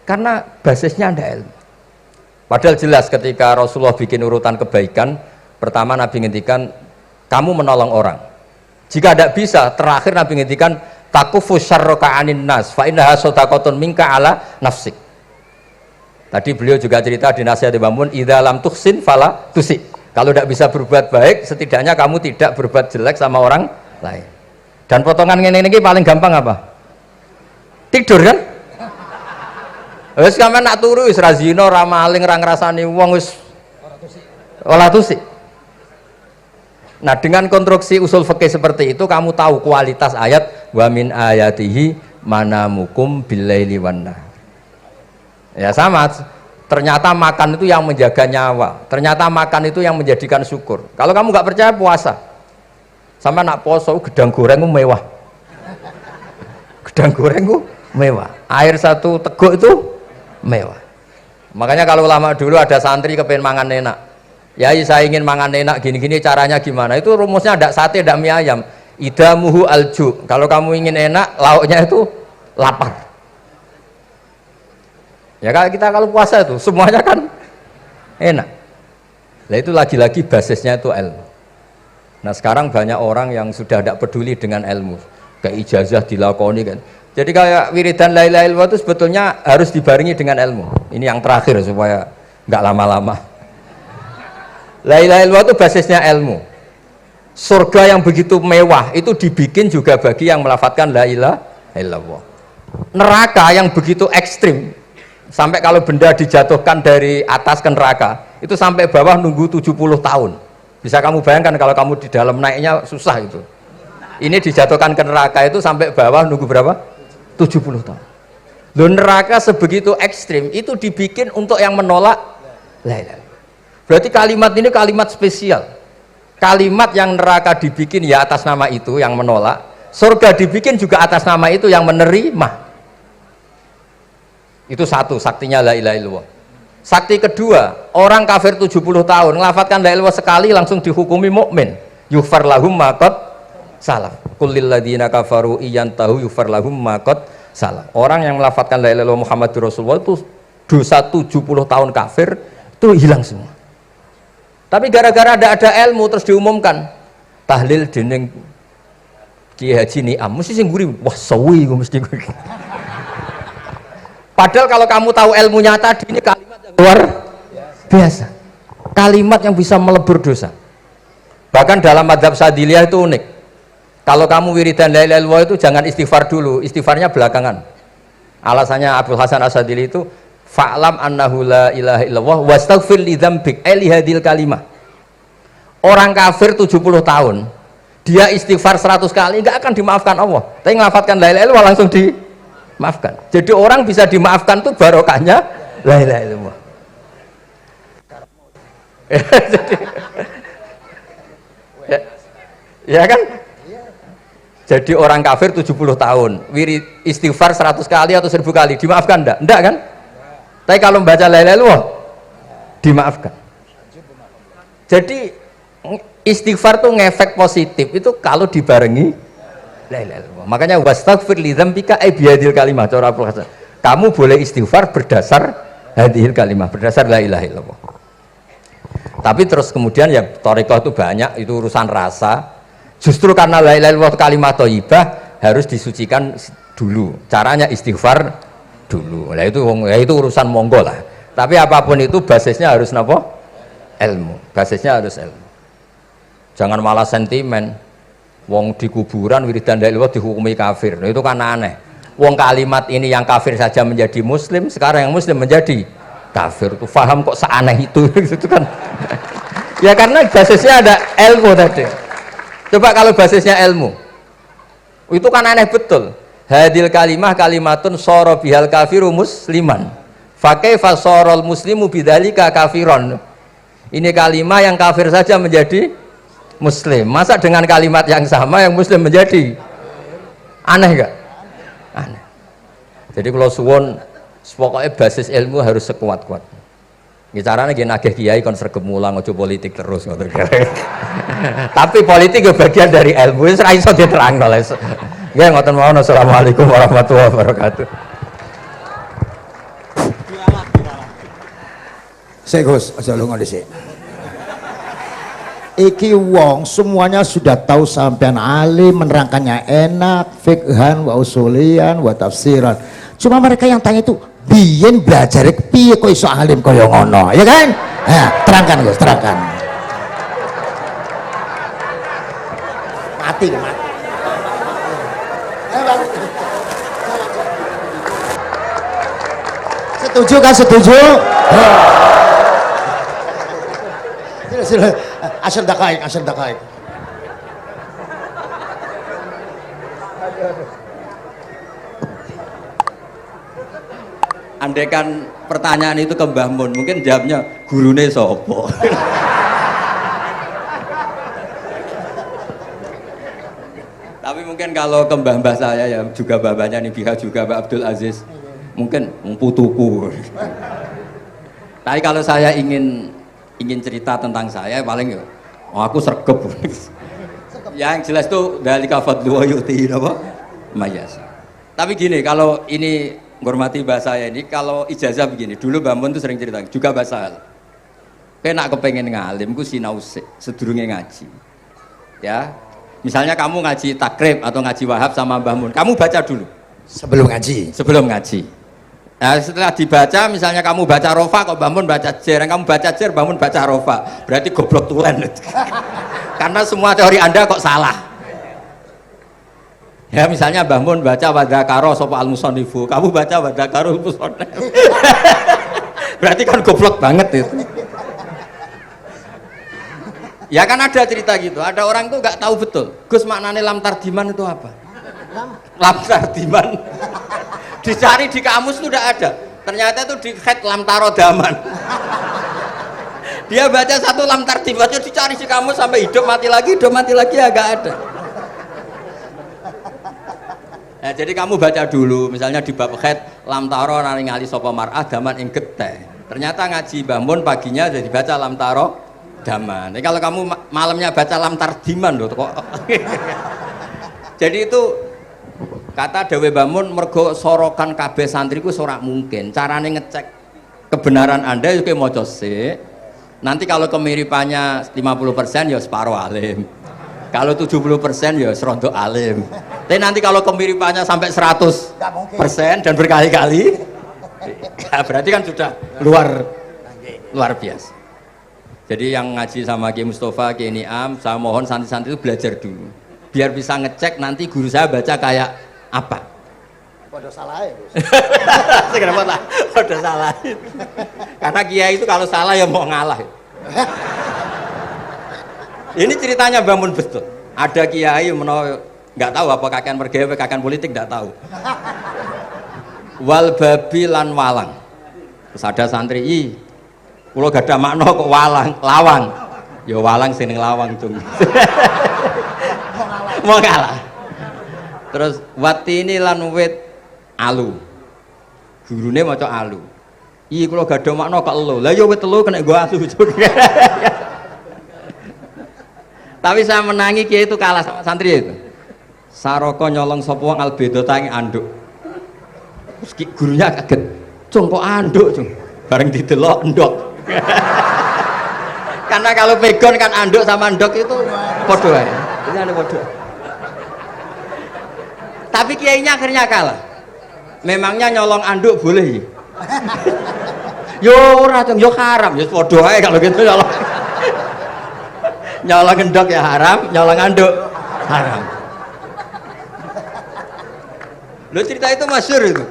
Karena basisnya ada ilmu. Padahal jelas ketika Rasulullah bikin urutan kebaikan, pertama Nabi ngendikan kamu menolong orang. Jika tidak bisa, terakhir Nabi ngendikan takufu syarraka anin nas fa innaha shadaqatun minka ala nafsik. Tadi beliau juga cerita di nasihat Imam Mun, idza lam tuhsin fala tusi. Kalau tidak bisa berbuat baik, setidaknya kamu tidak berbuat jelek sama orang lain. Dan potongan ini paling gampang apa? Tidur kan? Wis sampean nak turu wis ra zina, ra maling, ra ngrasani wong wis ora tusi. Nah, dengan konstruksi usul fikih seperti itu kamu tahu kualitas ayat wa min ayatihi manamukum billaili wan nahar. Ya sama, ternyata makan itu yang menjaga nyawa, ternyata makan itu yang menjadikan syukur. Kalau kamu nggak percaya puasa, sama nak poso gedang goreng itu mewah, gedang goreng itu mewah, air satu teguk itu mewah. Makanya kalau lama dulu ada santri kepengen mangan enak, ya saya ingin mangan enak gini-gini, caranya gimana? Itu rumusnya ada sate, ada mie ayam. Idamuhu alju, kalau kamu ingin enak lauknya itu lapar. Ya kita kalau puasa itu semuanya kan enak. Nah itu lagi-lagi basisnya itu ilmu. Nah sekarang banyak orang yang sudah tidak peduli dengan ilmu, kayak ijazah dilakoni kan. Jadi kayak wiridan la ilaha illallah itu sebetulnya harus dibarengi dengan ilmu. Ini yang terakhir supaya nggak lama-lama. La ilaha illallah itu basisnya ilmu. Surga yang begitu mewah itu dibikin juga bagi yang melafadzkan la ilaha illallah. Neraka yang begitu ekstrim, sampai kalau benda dijatuhkan dari atas ke neraka itu sampai bawah nunggu 70 tahun. Bisa kamu bayangkan kalau kamu di dalam naiknya susah itu. Ini dijatuhkan ke neraka itu sampai bawah nunggu berapa? 70 tahun. Loh, neraka sebegitu ekstrim itu dibikin untuk yang menolak la ilaha illallah. Berarti kalimat ini kalimat spesial. Kalimat yang neraka dibikin ya atas nama itu yang menolak, surga dibikin juga atas nama itu yang menerima. Itu satu saktinya la ilaha illallah. Sakti kedua, orang kafir 70 tahun ngelafadzkan la ilaha illallah sekali langsung dihukumi mukmin. Yughfar lahum ma qad salaf. Qul lil ladzina kafaru iyantahu yughfar lahum ma qad salaf. Orang yang melafadzkan la ilaha illallah Muhammadur Rasulullah itu dosa 70 tahun kafir itu hilang semua. Tapi gara-gara ada ilmu terus diumumkan tahlil dening Kiai Haji Niam mesti sing nguri, wah sawi mesti. Padahal kalau kamu tahu ilmunya tadi, ini kalimat yang luar biasa, kalimat yang bisa melebur dosa. Bahkan dalam madzhab Sadiliyah itu unik. Kalau kamu wiridan la ilaha illallah itu jangan istighfar dulu, istighfarnya belakangan. Alasannya Abdul Hasan As-Sadili itu fa'lam annahu la ilaha illallah wastaghfir li dzambik li hadil kalimah. Orang kafir 70 tahun dia istighfar 100 kali enggak akan dimaafkan Allah, tapi ngelafadzkan la ilaha illallah langsung dimaafkan. Jadi orang bisa dimaafkan tuh barokahnya la ilaha illallah. Ya kan? Jadi orang kafir 70 tahun wirid istighfar 100 kali atau 1000 kali dimaafkan enggak? Enggak kan? Tapi kalau membaca la ilaha illallah dimaafkan. Jadi istighfar tuh ngefek positif itu kalau dibarengi la ilaha illallah. Makanya wastaghfir li dzambika bihadil kalimah. Kamu boleh istighfar berdasar hadhil kalimah, berdasar la ilaha illallah. Tapi terus kemudian ya thariqah itu banyak, itu urusan rasa. Justru karena la ilaha illallah kalimat thayyibah, harus disucikan dulu. Caranya istighfar dulu. Nah itu urusan monggo lah. Tapi apapun itu basisnya harus napa? Ilmu. Basisnya harus ilmu. Jangan malah sentimen. Wong di kuburan wiridan la ilaha dihukumi kafir. Nah, itu kan aneh. Wong kalimat ini yang kafir saja menjadi muslim, sekarang yang muslim menjadi kafir. Itu paham kok seaneh itu itu kan. Ya karena basisnya ada ilmu tadi. Coba kalau basisnya ilmu. Itu kan aneh betul. Hadil kalimah kalimatun soro bihal kafiru musliman. Fakaifa sorol muslimu bidzalika kafiron. Ini kalimat yang kafir saja menjadi muslim. Masa dengan kalimat yang sama yang muslim menjadi aneh gak? Aneh. Jadi kalau suwon pokoknya basis ilmu harus sekuat-kuat. Ini caranya gini nagih kiai kon sregep mulang ojo politik terus. Tapi politik itu bagian dari ilmu. Wis ra iso diterangno les. Nggih ngoten mawon. Assalamualaikum warahmatullahi wabarakatuh. Saya Gus, aja lu ngadisi. Iki wong semuanya sudah tahu sampean alim, menerangkannya enak, fikhan, wa usulian, wa tafsiran. Cuma mereka yang tanya itu, biyen belajar piye kok iso alim kaya ngono, ya kan? Nah, terangkan Gus, terangkan. Mati. Setuju kan? Setuju? Asal dakaik. Andaikan pertanyaan itu ke Mbah Mun, mungkin jawabnya gurune sopo. Tapi mungkin kalau ke mbah-mbah saya ya juga babanya nih Biha juga Mbak Abdul Aziz, mungkin putuku. Tapi kalau saya ingin cerita tentang saya paling ya aku sregep. Yang jelas tuh dari kafadlu yuti apa mayas. Tapi gini, kalau ini menghormati bahasa saya ini, kalau ijazah begini, dulu Mbak Mun tuh sering cerita juga bahasa. Kayak nak kepengen ngalim ku sinau sedurunge ngaji. Ya. Misalnya kamu ngaji takrib atau ngaji wahab sama Mbah Mun, kamu baca dulu sebelum ngaji. Nah, setelah dibaca, misalnya kamu baca rofa, kok Mbah Mun baca jer, kamu baca jer, Mbah Mun baca rofa, berarti goblok tulen. Karena semua teori Anda kok salah. Ya, misalnya Mbah Mun baca wadakaro sopa al-musonifu, kamu baca wadakaro al-musonif. Berarti kan goblok banget itu. Ya kan ada cerita gitu, ada orang tuh nggak tahu betul, Gus maknanya lam tardiman itu apa? Lam tardiman. Dicari di kamus itu udah ada, ternyata itu di head lam tarodaman. Dia baca satu lam tardimannya dicari di kamus sampai hidup mati lagi agak ada. Nah, jadi kamu baca dulu, misalnya di bab head lam taro ngali sopo mar'ah daman ing geteh. Ternyata ngaji Mbah Mun paginya jadi baca lam taro daman. Jadi kalau kamu malamnya baca lam tardiman loh kok. Jadi itu kata Dewi Mbah Mun mergo sorokan kabeh santriku ora mungkin. Carane ngecek kebenaran Anda itu kayak maca sik. Nanti kalau kemiripannya 50% ya separuh alim. Kalau 70% ya serontok alim. Tapi nanti kalau kemiripannya sampai 100% dan berkali-kali, ya berarti kan sudah luar biasa. Jadi yang ngaji sama Ki Mustafa, Ki Niam, saya mohon santri-santri itu belajar dulu. Biar bisa ngecek nanti guru saya baca kayak apa? Podo salah ya, Gus. Kenapa lah? Podo salah. Karena kiai itu kalau salah ya mau ngalah. Ini ceritanya bangun betul. Ada kiai nggak tahu apa kakean mergawe, kakean politik nggak tahu. Wal babi lan walang. Terus ada santri, kalau gak ada makna kok lawang. Ya walang sing lawang cung. Mau ngalah. Terus watini lan wit alu. Gurune maca alu. Kalau gak ada makna kok elo. Lah ya wit telu kena gua alu. Tapi saya menangi kiai itu kalah sama santri itu. Saroko nyolong sapa wong albedo tangi anduk. Terus gurunya kaget. Cung kok anduk, cung. Bareng didelok endok. Karena kalau pegon kan anduk sama endok itu padha wae. Ini ada padha. Tapi kiainya akhirnya kalah. Memangnya nyolong anduk boleh? Yo ora dong, yo haram, yo padha ae kalau gitu nyolong. Nyolong endok ya haram, nyolong anduk haram. Lo cerita itu masyhur itu.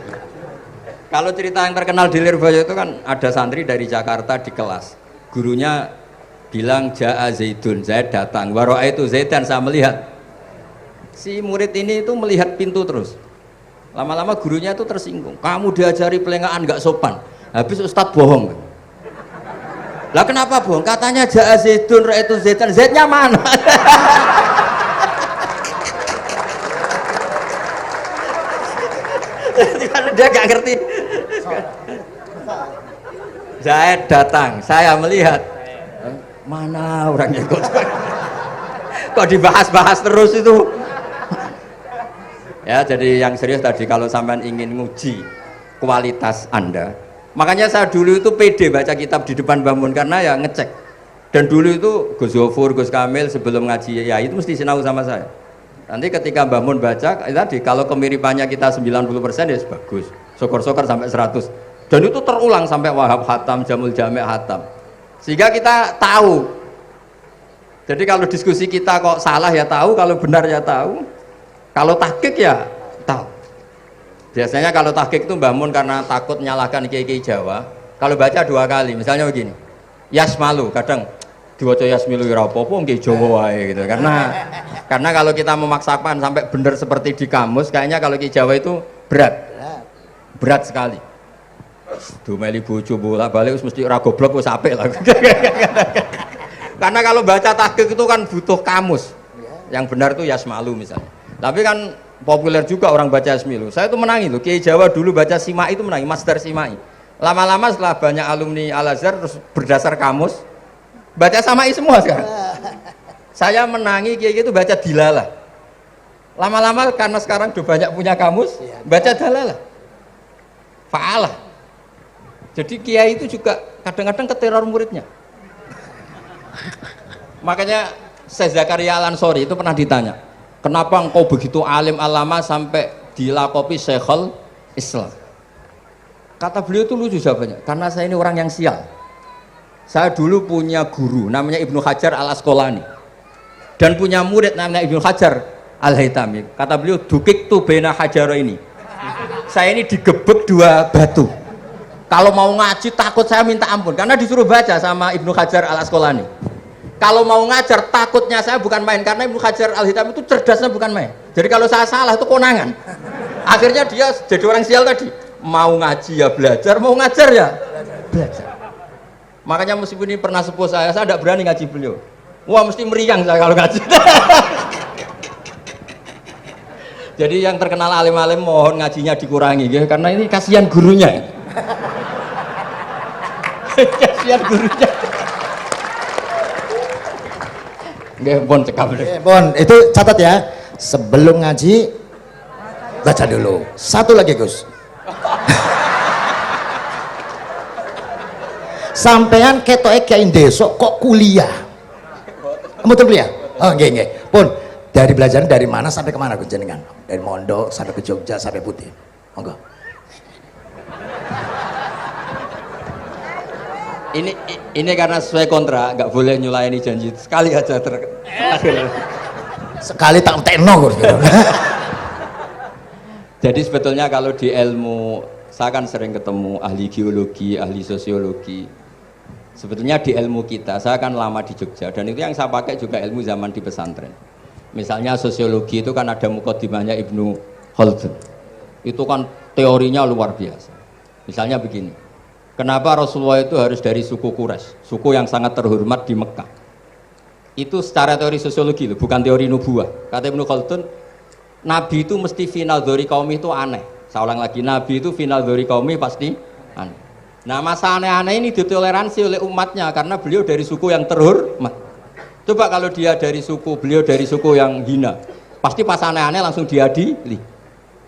Kalau cerita yang terkenal di Lirboyo itu kan ada santri dari Jakarta di kelas. Gurunya bilang Ja'a Zaidun, Zaid datang. Waro'a itu Zaidan, saya melihat. Si murid ini itu melihat pintu terus. Lama-lama gurunya itu tersinggung. Kamu diajari pelengahan nggak sopan. Habis Ustadz bohong. Lah kenapa bohong? Katanya Ja'a Zaidun, Ra'a itu Zaidan. Zaidnya mana? Dia gak ngerti. Zaid datang, saya melihat. Mana orangnya kok dibahas-bahas terus itu. Ya, jadi yang serius tadi, kalau sampean ingin nguji kualitas Anda, makanya saya dulu itu pede baca kitab di depan bangun karena ya ngecek. Dan dulu itu Gus Zofur, Gus Kamil sebelum ngaji ya itu mesti sinau sama saya. Nanti ketika bangun baca tadi, kalau kemiripannya kita 90% ya bagus, syukur-syukur sampai 100. Dan itu terulang sampai Wahab Hatam, Jamul Jami' Hatam, sehingga kita tahu. Jadi kalau diskusi kita kok salah ya tahu, kalau benar ya tahu, kalau tahqiq ya tahu. Biasanya kalau tahqiq itu bangun karena takut menyalahkan kiai-kiai Jawa. Kalau baca 2 kali, misalnya begini, Yasmalu, kadang diwaca Yasmilu ora apa-apa nggih Jawa wae gitu. Karena kalau kita memaksakan sampai benar seperti di kamus, kayaknya kalau kiai Jawa itu berat sekali. Dumeli bojo bolak-balik mesti ora goblok wis apik lah. Karena kalau baca tahqiq itu kan butuh kamus. Yang benar itu Yasmalu misalnya. Tapi kan populer juga orang baca Yasmilu. Saya itu menangi loh, kiai Jawa dulu baca Simai itu menangi, Masdar Simai. Lama-lama setelah banyak alumni Al-Azhar terus berdasar kamus baca Samai semua sekarang. Saya menangi kiai itu baca Dilalah. Lama-lama karena sekarang udah banyak punya kamus, baca Dalalah. Fa'alah. Jadi kiai itu juga kadang-kadang keteror muridnya. Makanya Syekh Zakaria Al-Ansori itu pernah ditanya, kenapa engkau begitu alim alama sampai dilakopi Syekhul Islam? Kata beliau itu lucu jawabannya, karena saya ini orang yang sial. Saya dulu punya guru namanya Ibnu Hajar Al-Asqalani dan punya murid namanya Ibnu Hajar Al-Haytami. Kata beliau, dukik tu bena hajaro ini. Saya ini digebek 2 batu. Kalau mau ngaji takut saya minta ampun karena disuruh baca sama Ibnu Hajar Al-Asqalani. Kalau mau ngajar takutnya saya bukan main karena Ibnu Hajar Al-Haytami itu cerdasnya bukan main. Jadi kalau saya salah itu konangan. Akhirnya dia jadi orang sial tadi. Mau ngaji ya belajar, mau ngajar ya belajar. Makanya meskipun ini pernah sepuh saya tidak berani ngaji beliau. Wah mesti meriang saya kalau ngaji. Jadi yang terkenal alim-alim mohon ngajinya dikurangi ya, karena ini kasihan gurunya. Kasihan gurunya. Nggih, pun cekap. Pun itu catat ya. Sebelum ngaji baca dulu. Satu lagi Gus. Sampean ketoke kiai desok kok kuliah. Kamu tuh kuliah? Oh, nggih nggih. Pun dari belajar dari mana sampai kemana Gus jenengan? Dari Mondo sampai ke Jogja sampai Putih. Monggo. Ini karena sesuai kontrak, nggak boleh nyulayani janji sekali aja Sekali tak tekno Gus. Jadi sebetulnya kalau di ilmu, saya kan sering ketemu ahli geologi, ahli sosiologi. Sebetulnya di ilmu kita, saya kan lama di Jogja dan itu yang saya pakai juga ilmu zaman di pesantren. Misalnya sosiologi itu kan ada mukadimahnya Ibnu Khaldun. Itu kan teorinya luar biasa. Misalnya begini, kenapa Rasulullah itu harus dari suku Quraisy, suku yang sangat terhormat di Mekah? Itu secara teori sosiologi loh, bukan teori nubuah. Kata Ibnu Khaldun, Nabi itu mesti final dzori kaumi itu aneh. Saya ulang lagi, Nabi itu final dzori kaumi pasti aneh. Nah masa aneh-aneh ini ditoleransi oleh umatnya karena beliau dari suku yang terhormat. Coba kalau dia dari suku, beliau dari suku yang hina, pasti pas aneh-aneh langsung diadili.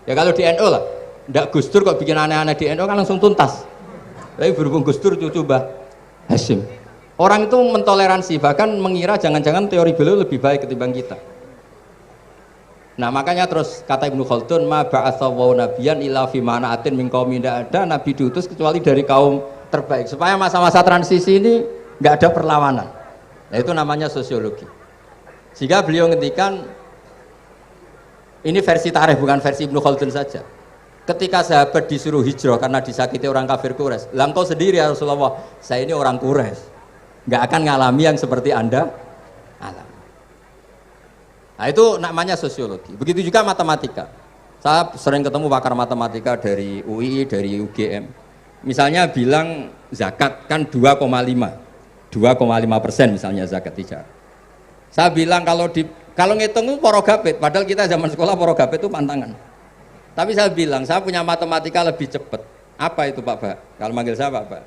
Ya kalau di NU lah, ndak Gus Dur kok bikin aneh-aneh di NU kan langsung tuntas. Tapi berhubung Gus Dur cucu Mbah Hasyim, orang itu mentoleransi, bahkan mengira jangan-jangan teori beliau lebih baik ketimbang kita. Nah makanya terus kata Ibnu Khaldun, ma ba'atsawu nabiyan illa fi mana'atin min qaumin, tidak ada nabi diutus kecuali dari kaum terbaik, supaya masa-masa transisi ini nggak ada perlawanan. Nah itu namanya sosiologi. Sehingga beliau ngendikan, ini versi tarikh bukan versi Ibnu Khaldun saja. Ketika sahabat disuruh hijrah karena disakiti orang kafir Quraisy, lah engkau sendiri ya Rasulullah, saya ini orang Quraisy, nggak akan ngalami yang seperti Anda alami. Nah itu namanya sosiologi. Begitu juga matematika. Saya sering ketemu pakar matematika dari UI, dari UGM. Misalnya bilang zakat kan 2,5% misalnya zakat tijar. Saya bilang kalau ngitung itu porogapit, padahal kita zaman sekolah porogapit itu pantangan. Tapi saya bilang saya punya matematika lebih cepat. Apa itu Pak Ba? Kalau manggil saya Pak Ba.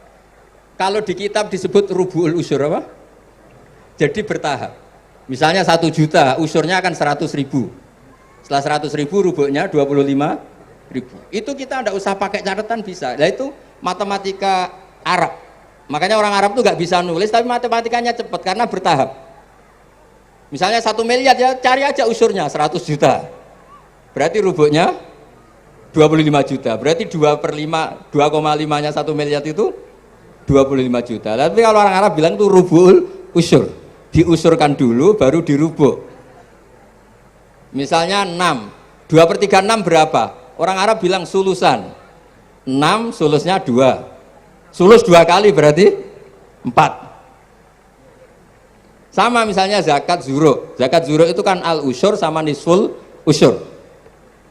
Kalau di kitab disebut rubu'ul usyur apa? Jadi bertahap. Misalnya 1 juta, usurnya akan 100.000. Setelah 100.000 rubuknya 25.000. Itu kita tidak usah pakai catatan bisa. Nah itu matematika Arab. Makanya orang Arab tuh nggak bisa nulis, tapi matematikanya cepat karena bertahap. Misalnya 1 miliar ya cari aja usurnya 100 juta. Berarti rubuknya 25 juta. Berarti 2,5-nya 1 miliar itu 25 juta. Tapi kalau orang Arab bilang itu rubul usur. Diusurkan dulu baru dirubuk. Misalnya 6, 2/3 6 berapa? Orang Arab bilang sulusan. 6 sulusnya 2. Sulus 2 kali berarti 4. Sama misalnya zakat zuro. Zakat zuro itu kan al usyur sama nisful usyur.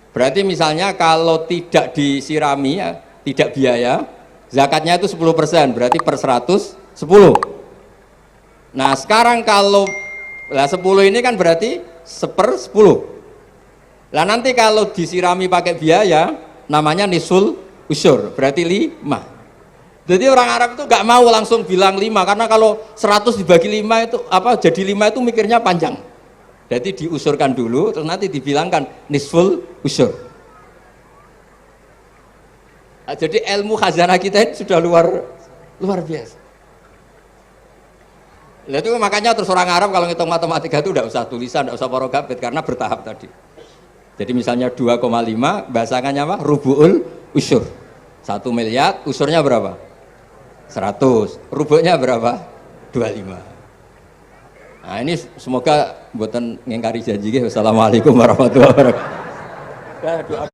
Berarti misalnya kalau tidak disirami ya, tidak biaya, zakatnya itu 10%, berarti per 100 10. Nah sekarang kalau 10 ini kan berarti 1/10. Lah nanti kalau disirami pakai biaya namanya nisul usyur, berarti 5. Jadi orang Arab itu nggak mau langsung bilang 5, karena kalau 100 dibagi 5 itu apa jadi 5 itu mikirnya panjang. Jadi diusurkan dulu terus nanti dibilangkan nisful usyur. Nah, jadi ilmu khazanah kita ini sudah luar biasa. Nah, itu makanya terus orang Arab kalau ngitung matematika itu tidak usah tulisan, tidak usah porogapit karena bertahap tadi. Jadi misalnya 2,5 bahasannya apa? Rubu'ul usyur. 1 miliar usurnya berapa? 100. Rubuknya berapa? 25. Nah ini semoga buatan ngengkari janji. Wassalamualaikum warahmatullahi wabarakatuh.